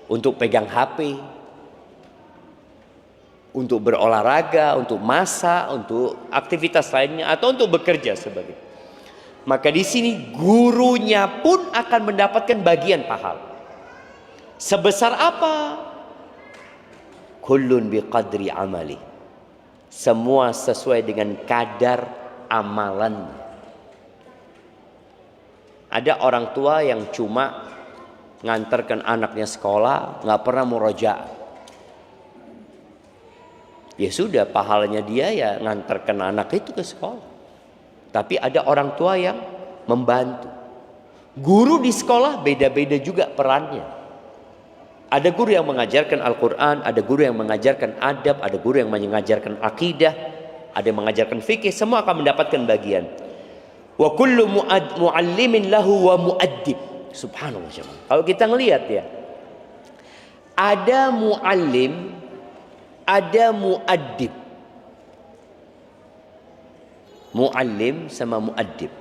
untuk pegang HP, untuk berolahraga, untuk masak, untuk aktivitas lainnya, atau untuk bekerja sebagai. Maka di sini gurunya pun akan mendapatkan bagian pahala. Sebesar apa? Kullun biqadri amali. Semua sesuai dengan kadar amalan. Ada orang tua yang cuma ngantarkan anaknya sekolah, nggak pernah murojaah. Ya sudah, pahalanya dia ya ngantarkan anak itu ke sekolah. Tapi ada orang tua yang membantu. Guru di sekolah beda-beda juga perannya. Ada guru yang mengajarkan Al-Quran, ada guru yang mengajarkan adab, ada guru yang mengajarkan akidah, ada yang mengajarkan fikih. Semua akan mendapatkan bagian. Wa kullu muallimin lahu wa muaddib. Subhanallah. Kalau kita ngelihat ya, ada muallim, ada muaddib. Muallim sama muaddib.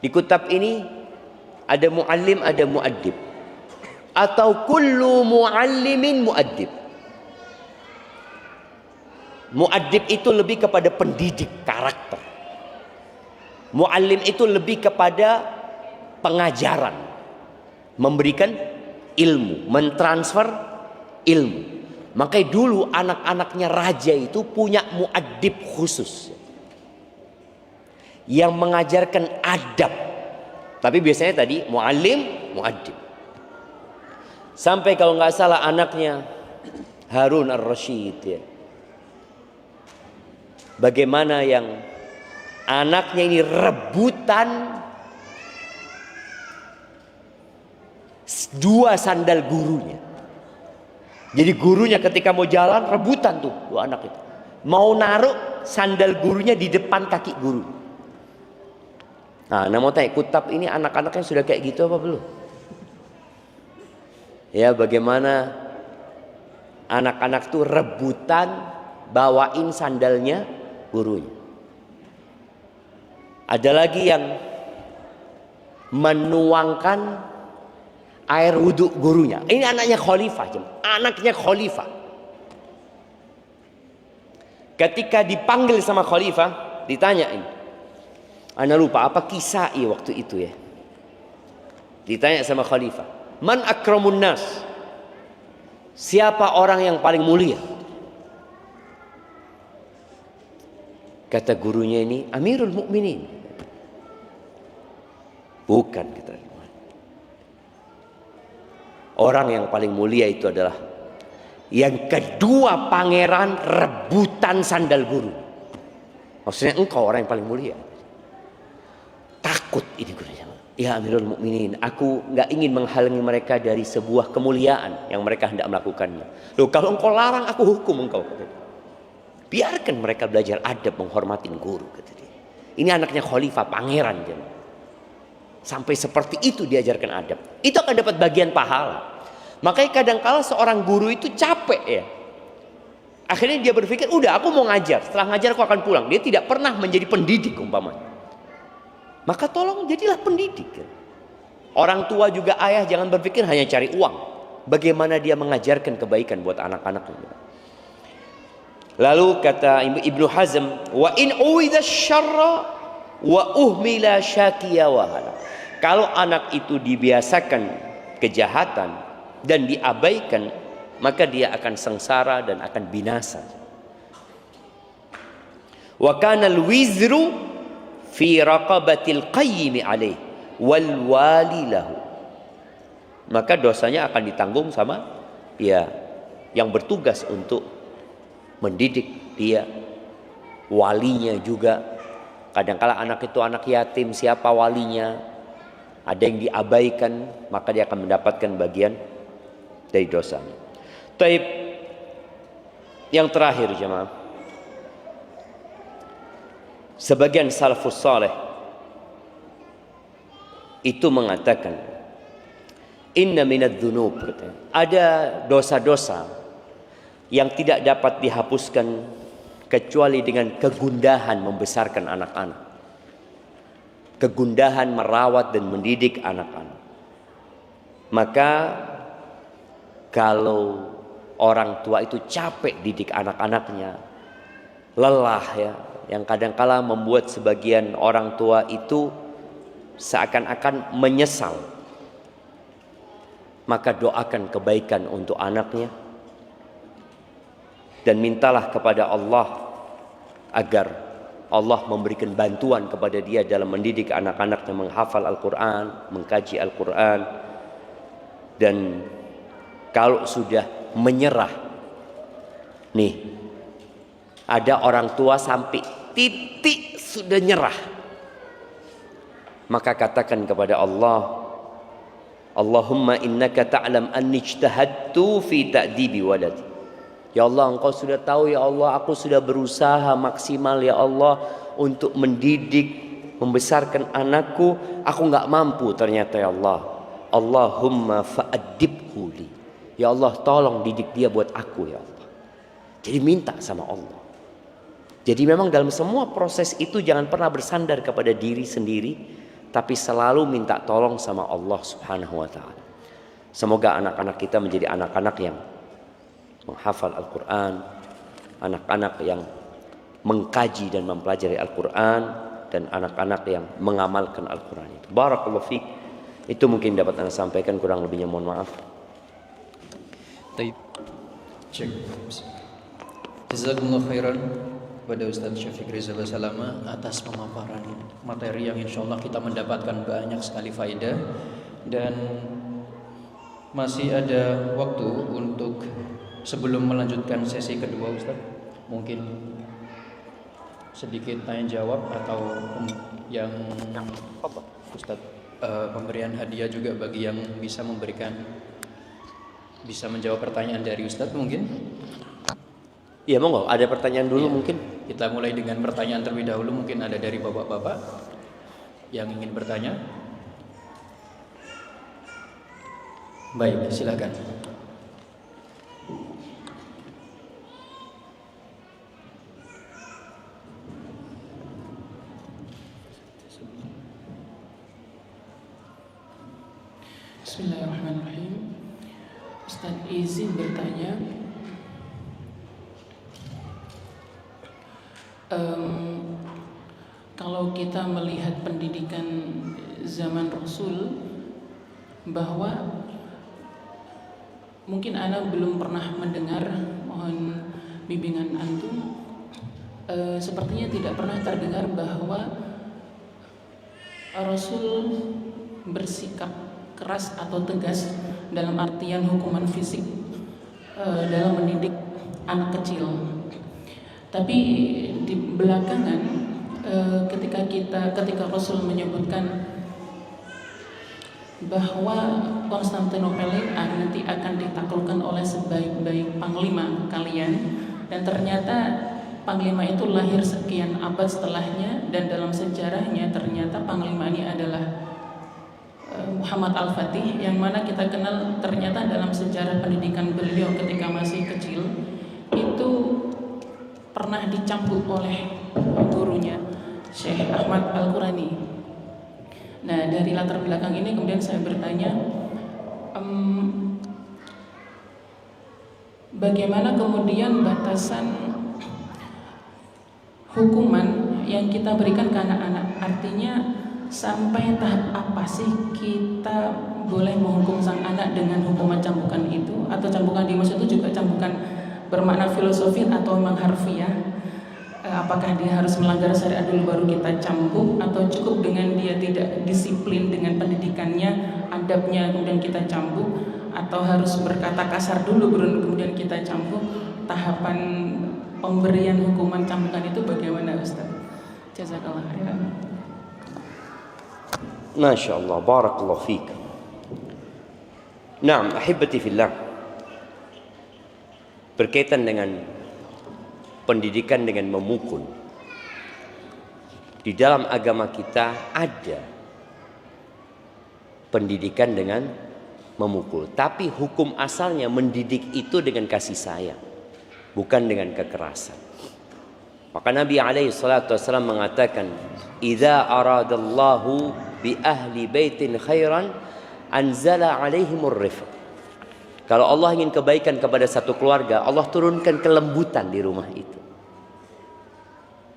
Di kitab ini ada muallim, ada muaddib. Atau kullu muallimin muaddib. Muaddib itu lebih kepada pendidik karakter. Muallim itu lebih kepada pengajaran, memberikan ilmu, mentransfer ilmu. Makanya dulu anak-anaknya raja itu punya muaddib khusus yang mengajarkan adab. Tapi biasanya tadi muallim, muaddib. Sampai kalau nggak salah anaknya Harun ar-Rasyid ya. Bagaimana yang anaknya ini rebutan 2 sandal gurunya. Jadi gurunya ketika mau jalan rebutan tuh 2 anak itu. Mau naruh sandal gurunya di depan kaki guru. Nah, mau tanya, kutab ini anak-anaknya sudah kayak gitu apa belum? Ya, bagaimana anak-anak tuh rebutan bawain sandalnya gurunya. Ada lagi yang menuangkan air wudhu gurunya. Ini anaknya khalifah, anaknya khalifah. Ketika dipanggil sama khalifah, ditanyain. Ana lupa apa kisah waktu itu ya. Ditanya sama khalifah, man akramun nas? Siapa orang yang paling mulia? Kata gurunya ini, Amirul Mukminin. Bukan, kata orang yang paling mulia itu adalah yang kedua pangeran rebutan sandal guru. Maksudnya engkau orang yang paling mulia. Takut ini gurunya. Ya Amirul Mukminin, aku nggak ingin menghalangi mereka dari sebuah kemuliaan yang mereka hendak melakukannya. Loh, kalau engkau larang, aku hukum engkau. Biarkan mereka belajar adab, menghormatin guru. Ini anaknya khalifah, pangeran. Sampai seperti itu diajarkan adab. Itu akan dapat bagian pahala. Makanya kadang-kala seorang guru itu capek ya. Akhirnya dia berpikir, udah aku mau ngajar. Setelah ngajar aku akan pulang. Dia tidak pernah menjadi pendidik umpamanya. Maka tolong jadilah pendidik. Orang tua juga ayah jangan berpikir hanya cari uang. Bagaimana dia mengajarkan kebaikan buat anak-anaknya. Lalu kata Ibnu Hazm, wa in uwidha syarra wa uhmila syakiya wahala. Kalau anak itu dibiasakan kejahatan dan diabaikan, maka dia akan sengsara dan akan binasa. Wa kana al-wizru fi raqabatil qayyim alaih wal wali lahu. Maka dosanya akan ditanggung sama ya yang bertugas untuk mendidik dia, walinya juga. Kadang-kala anak itu anak yatim, siapa walinya? Ada yang diabaikan, maka dia akan mendapatkan bagian dari dosanya. Taib. Yang terakhir jemaah, sebagian salafus saleh itu mengatakan, inna minadz dzunub, ada dosa-dosa yang tidak dapat dihapuskan kecuali dengan kegundahan membesarkan anak-anak, kegundahan merawat dan mendidik anak-anak. Maka kalau orang tua itu capek didik anak-anaknya, lelah ya, yang kadang-kala membuat sebagian orang tua itu seakan-akan menyesal, maka doakan kebaikan untuk anaknya dan mintalah kepada Allah agar Allah memberikan bantuan kepada dia dalam mendidik anak-anaknya menghafal Al-Quran, mengkaji Al-Quran. Dan kalau sudah menyerah, nih ada orang tua sampai titik sudah nyerah, maka katakan kepada Allah, Allahumma innaka ta'lam anni ijtahadtu fi ta'dibi waladi. Ya Allah, Engkau sudah tahu ya Allah, aku sudah berusaha maksimal ya Allah untuk mendidik, membesarkan anakku. Aku nggak mampu ternyata ya Allah. Allahumma fa'adibhu li. Ya Allah, tolong didik dia buat aku ya Allah. Jadi minta sama Allah. Jadi memang dalam semua proses itu jangan pernah bersandar kepada diri sendiri, tapi selalu minta tolong sama Allah Subhanahu wa ta'ala. Semoga anak-anak kita menjadi anak-anak yang menghafal Al-Quran, anak-anak yang mengkaji dan mempelajari Al-Quran, dan anak-anak yang mengamalkan Al-Quran itu. Barakallahu fiik. Itu mungkin dapat Anda sampaikan, kurang lebihnya mohon maaf. Baik. Cek. Jazakumullah khairan kepada Ustaz Syafiq Rizal Salama atas pemaparan materi yang insyaallah kita mendapatkan banyak sekali faedah, dan masih ada waktu untuk sebelum melanjutkan sesi kedua Ustaz, mungkin sedikit tanya jawab atau yang Ustaz pemberian hadiah juga bagi yang bisa menjawab pertanyaan dari Ustaz mungkin. Iya monggo, ada pertanyaan dulu Ya, mungkin. kita mulai dengan pertanyaan terlebih dahulu, mungkin ada dari bapak-bapak yang ingin bertanya. Baik, silakan. Bismillahirrahmanirrahim. Ustaz, izin bertanya, kalau kita melihat pendidikan zaman Rasul, bahwa mungkin Ana belum pernah mendengar, mohon bimbingan antum, sepertinya tidak pernah terdengar bahwa Rasul bersikap keras atau tegas dalam artian hukuman fisik dalam mendidik anak kecil. Tapi di belakangan ketika Rasul menyebutkan bahwa Konstantinopel nanti akan ditaklukkan oleh sebaik-baik panglima kalian, dan ternyata panglima itu lahir sekian abad setelahnya, dan dalam sejarahnya ternyata panglima ini adalah Muhammad Al-Fatih, yang mana kita kenal ternyata dalam sejarah pendidikan beliau ketika masih kecil itu pernah dicambuk oleh gurunya Syekh Ahmad Al-Qurani. Nah, dari latar belakang ini kemudian saya bertanya, bagaimana kemudian batasan hukuman yang kita berikan ke anak-anak? Artinya sampai tahap apa sih kita boleh menghukum sang anak dengan hukuman cambukan itu? Atau cambukan dimaksud itu juga cambukan bermakna filosofis atau memang harfiah? Apakah dia harus melanggar syariat dulu baru kita cambuk, atau cukup dengan dia tidak disiplin dengan pendidikannya, adabnya, kemudian kita cambuk, atau harus berkata kasar dulu baru kemudian kita cambuk? Tahapan pemberian hukuman cambukan itu bagaimana Ustaz? Jazakallah khairan. Masya Allah, barakallahu fiik. Naam, ahibati fillah. Berkaitan dengan pendidikan dengan memukul, di dalam agama kita ada pendidikan dengan memukul, tapi hukum asalnya mendidik itu dengan kasih sayang, bukan dengan kekerasan. Maka Nabi alaihi salatu wasallam mengatakan, "Idza aradallahu bi ahli baitin khairan anzala alaihimur rifq." Kalau Allah ingin kebaikan kepada satu keluarga, Allah turunkan kelembutan di rumah itu.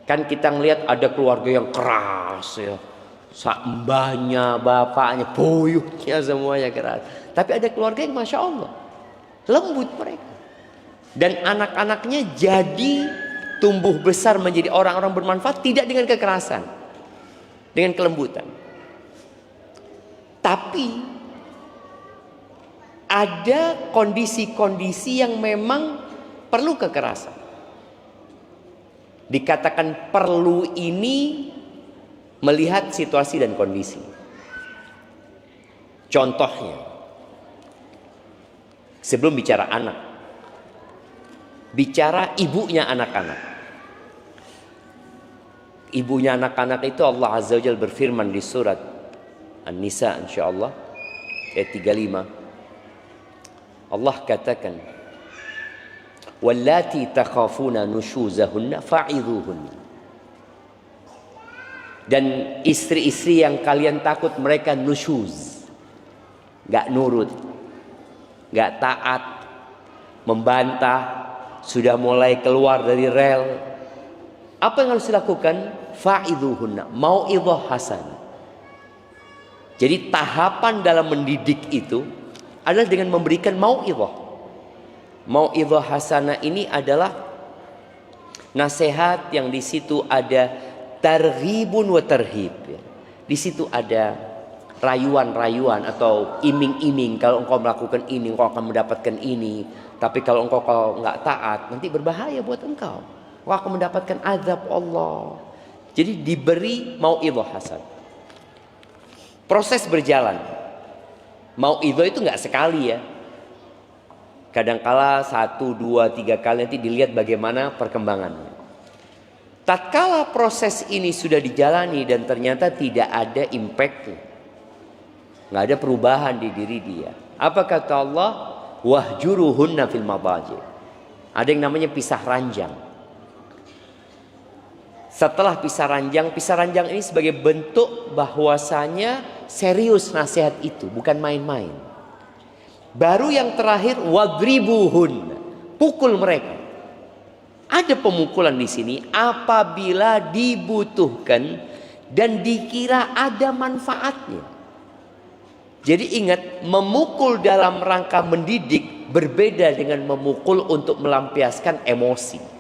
Kan kita ngelihat ada keluarga yang keras ya, mbahnya, bapaknya, buyutnya semuanya keras. Tapi ada keluarga yang masya Allah lembut mereka, dan anak-anaknya jadi tumbuh besar menjadi orang-orang bermanfaat, tidak dengan kekerasan, dengan kelembutan. Tapi ada kondisi-kondisi yang memang perlu kekerasan. Dikatakan perlu ini melihat situasi dan kondisi. Contohnya, sebelum bicara anak, bicara ibunya anak-anak. Ibunya anak-anak itu Allah Azza wa Jalla berfirman di surat An-Nisa insyaallah ayat 35. Allah katakan, "Wallati takhafuna nushuzahunna fa'idhuhunna." Dan istri-istri yang kalian takut mereka nusyuz, gak nurut, gak taat, membantah, sudah mulai keluar dari rel, apa yang harus dilakukan? Fa'idhuhunna, mau'idhah hasan. Jadi tahapan dalam mendidik itu adalah dengan memberikan mau'idhah. Mau'idhah hasanah ini adalah nasihat yang di situ ada targhibun wa tarhib. Di situ ada rayuan-rayuan atau iming-iming, kalau engkau melakukan ini engkau akan mendapatkan ini, tapi kalau engkau nggak taat nanti berbahaya buat engkau akan mendapatkan azab Allah. Jadi diberi mau'idhah hasan. Proses berjalan. Mau'idhah itu nggak sekali ya, kadangkala 1, 2, 3 kali, nanti dilihat bagaimana perkembangannya. Tatkala proses ini sudah dijalani dan ternyata tidak ada impact, nggak ada perubahan di diri dia, apa kata Allah? Wahjuruhunna fil madaji. Ada yang namanya pisah ranjang. Setelah pisah ranjang ini sebagai bentuk bahwasanya serius nasihat itu, bukan main-main. Baru yang terakhir wadribuhun, pukul mereka. Ada pemukulan di sini apabila dibutuhkan dan dikira ada manfaatnya. Jadi ingat, memukul dalam rangka mendidik berbeda dengan memukul untuk melampiaskan emosi.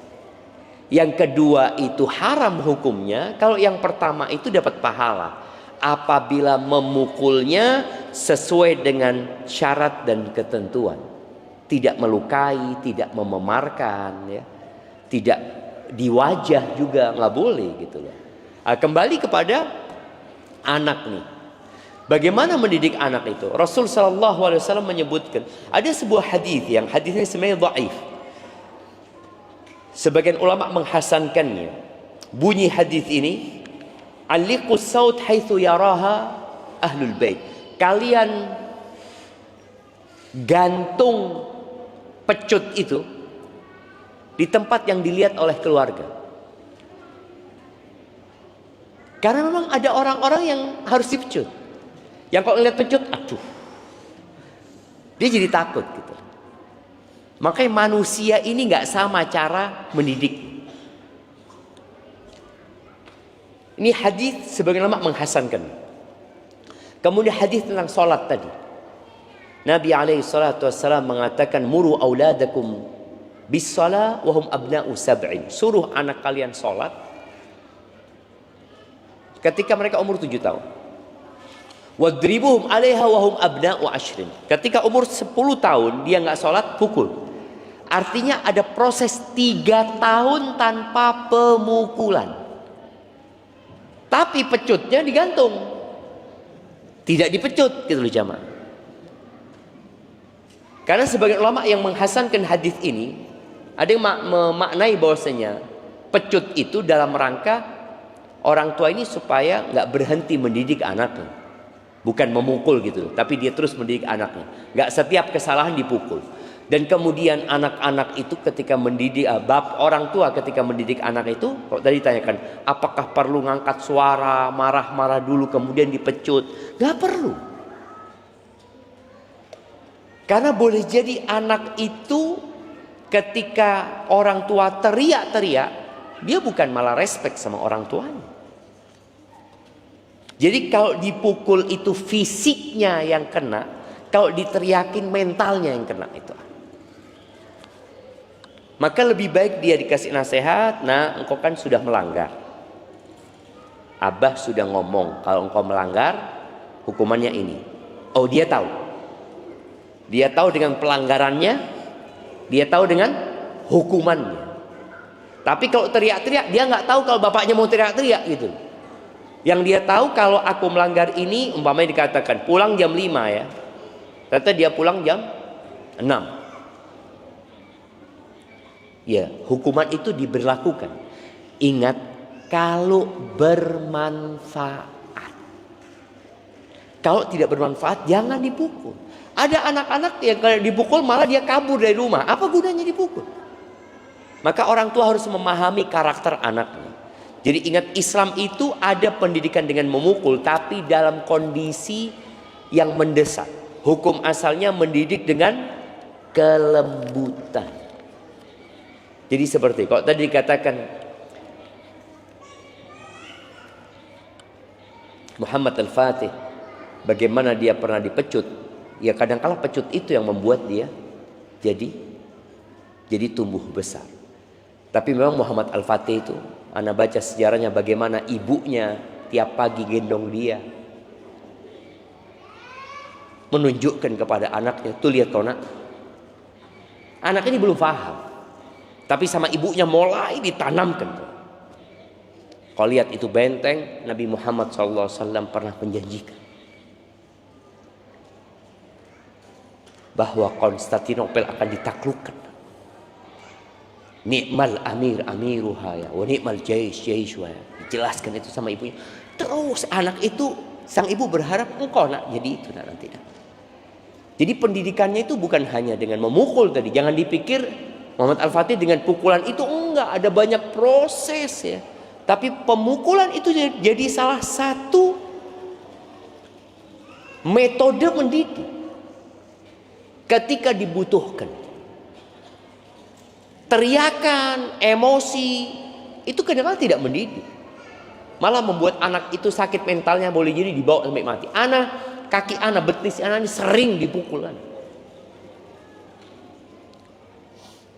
Yang kedua itu haram hukumnya. Kalau yang pertama itu dapat pahala apabila memukulnya sesuai dengan syarat dan ketentuan, tidak melukai, tidak mememarkan, ya, tidak di wajah juga nggak boleh gitu loh. Kembali kepada anak nih, bagaimana mendidik anak itu? Rasul Shallallahu Alaihi Wasallam menyebutkan ada sebuah hadis yang hadisnya sebenarnya dhaif. Sebagian ulama menghasankannya. Bunyi hadis ini, aliqus saut haitsu yaraha ahlul bait. Kalian gantung pecut itu di tempat yang dilihat oleh keluarga. Karena memang ada orang-orang yang harus dipecut. Yang kalau lihat pecut, aduh, dia jadi takut gitu. Makanya manusia ini nggak sama cara mendidik. Ini hadis sebagian ulama menghasankan. Kemudian hadis tentang sholat tadi. Nabi SAW mengatakan, muru auladakum bis shalah wa hum abna'u sab'in. Suruh anak kalian sholat ketika mereka umur 7 tahun. Wadribuhum 'alaiha wa hum abna'u 'ashrin. Ketika umur 10 tahun dia nggak sholat, pukul. Artinya ada proses 3 tahun tanpa pemukulan. Tapi pecutnya digantung, tidak dipecut gitu loh jamaah. Karena sebagian ulama yang menghasankan hadis ini, ada yang memaknai bahwasanya pecut itu dalam rangka orang tua ini supaya nggak berhenti mendidik anaknya, bukan memukul gitu, tapi dia terus mendidik anaknya, nggak setiap kesalahan dipukul. Dan kemudian anak-anak itu ketika mendidik, orang tua ketika mendidik anak itu, kalau tadi ditanyakan, apakah perlu ngangkat suara, marah-marah dulu kemudian dipecut? Gak perlu. Karena boleh jadi anak itu ketika orang tua teriak-teriak, dia bukan malah respect sama orang tuanya. Jadi kalau dipukul itu fisiknya yang kena, kalau diteriakin mentalnya yang kena itu. Maka lebih baik dia dikasih nasihat, nah engkau kan sudah melanggar. Abah sudah ngomong, kalau engkau melanggar hukumannya ini. Oh, dia tahu. Dia tahu dengan pelanggarannya, dia tahu dengan hukumannya. Tapi kalau teriak-teriak, dia nggak tahu kalau bapaknya mau teriak-teriak gitu. Yang dia tahu kalau aku melanggar ini, umpamanya dikatakan pulang jam 5 ya. Ternyata dia pulang jam 6. Ya, hukuman itu diberlakukan. Ingat, kalau bermanfaat. Kalau tidak bermanfaat, jangan dipukul. Ada anak-anak yang kalau dipukul malah dia kabur dari rumah. Apa gunanya dipukul? Maka orang tua harus memahami karakter anaknya. Jadi ingat, Islam itu ada pendidikan dengan memukul, tapi dalam kondisi yang mendesak. Hukum asalnya mendidik dengan kelembutan. Jadi seperti kalau tadi dikatakan Muhammad Al-Fatih, bagaimana dia pernah dipecut. Ya kadang-kala pecut itu yang membuat dia jadi tumbuh besar. Tapi memang Muhammad Al-Fatih itu, Anda baca sejarahnya bagaimana ibunya tiap pagi gendong dia, menunjukkan kepada anaknya, tuh lihat Tona. Anak ini belum paham, tapi sama ibunya mulai ditanamkan. Kalau lihat itu benteng, Nabi Muhammad SAW pernah menjanjikan bahwa Konstantinopel akan ditaklukkan. Ni'mal amir amiruha ya, wa ni'mal jaish jaishuha. Dijelaskan itu sama ibunya. Terus anak itu, sang ibu berharap engkau nak jadi itu nanti. Jadi pendidikannya itu bukan hanya dengan memukul tadi. Jangan dipikir Muhammad Al-Fatih dengan pukulan itu enggak, ada banyak proses ya. Tapi pemukulan itu jadi salah satu metode mendidik ketika dibutuhkan. Teriakan, emosi itu kadang-kadang tidak mendidik, malah membuat anak itu sakit mentalnya, boleh jadi dibawa sampai mati. Kaki anak, betis anak ini sering dipukul.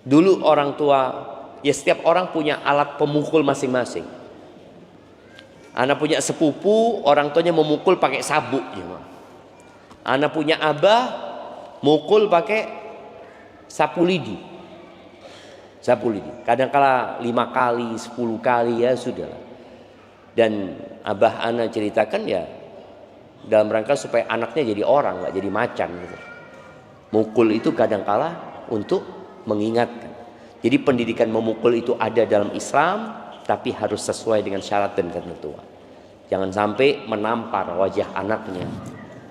Dulu orang tua, ya setiap orang punya alat pemukul masing-masing. Anak punya sepupu, orang tuanya memukul pakai sabuk. Anak punya abah, mukul pakai sapu lidi. Kadang-kala 5 kali, 10 kali ya sudahlah. Dan abah anak ceritakan ya dalam rangka supaya anaknya jadi orang, nggak jadi macan gitu. Mukul itu kadang-kala untuk mengingatkan. Jadi pendidikan memukul itu ada dalam Islam, tapi harus sesuai dengan syarat dan ketentuan. Jangan sampai menampar wajah anaknya.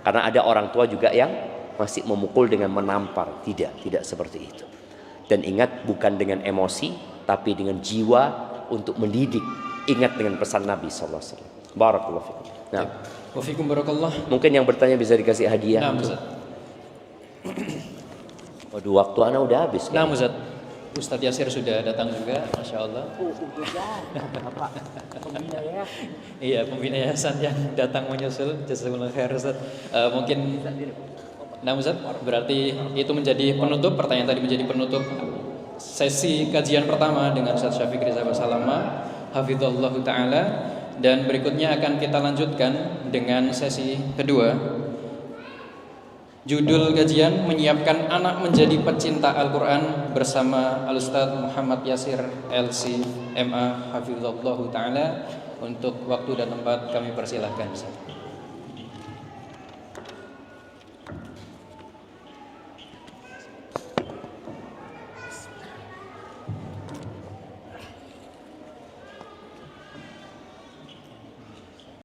Karena ada orang tua juga yang masih memukul dengan menampar. Tidak seperti itu. Dan ingat, bukan dengan emosi, tapi dengan jiwa untuk mendidik. Ingat dengan pesan Nabi SAW. Barakallahu fikum. Nah, wafikum barakallah. Mungkin yang bertanya bisa dikasih hadiah. Nah, Ustaz. Waduh, waktu anak udah habis. Nah, Ustaz. Ustadz Yasir sudah datang juga, Masya Allah. Pembina ya. Iya, pembina yayasan yang datang menyusul. Jazakumullah khair, Ustaz. Mungkin, nah Ustaz, berarti itu menjadi penutup. Pertanyaan tadi menjadi penutup sesi kajian pertama dengan Ustaz Syafiq Riza Basalama, hafizallahu taala. Dan berikutnya akan kita lanjutkan dengan sesi kedua. Judul kajian menyiapkan anak menjadi pecinta Al-Quran bersama Al-Ustadz Muhammad Yasir LC MA Hafizallahu Ta'ala. Untuk waktu dan tempat kami persilahkan.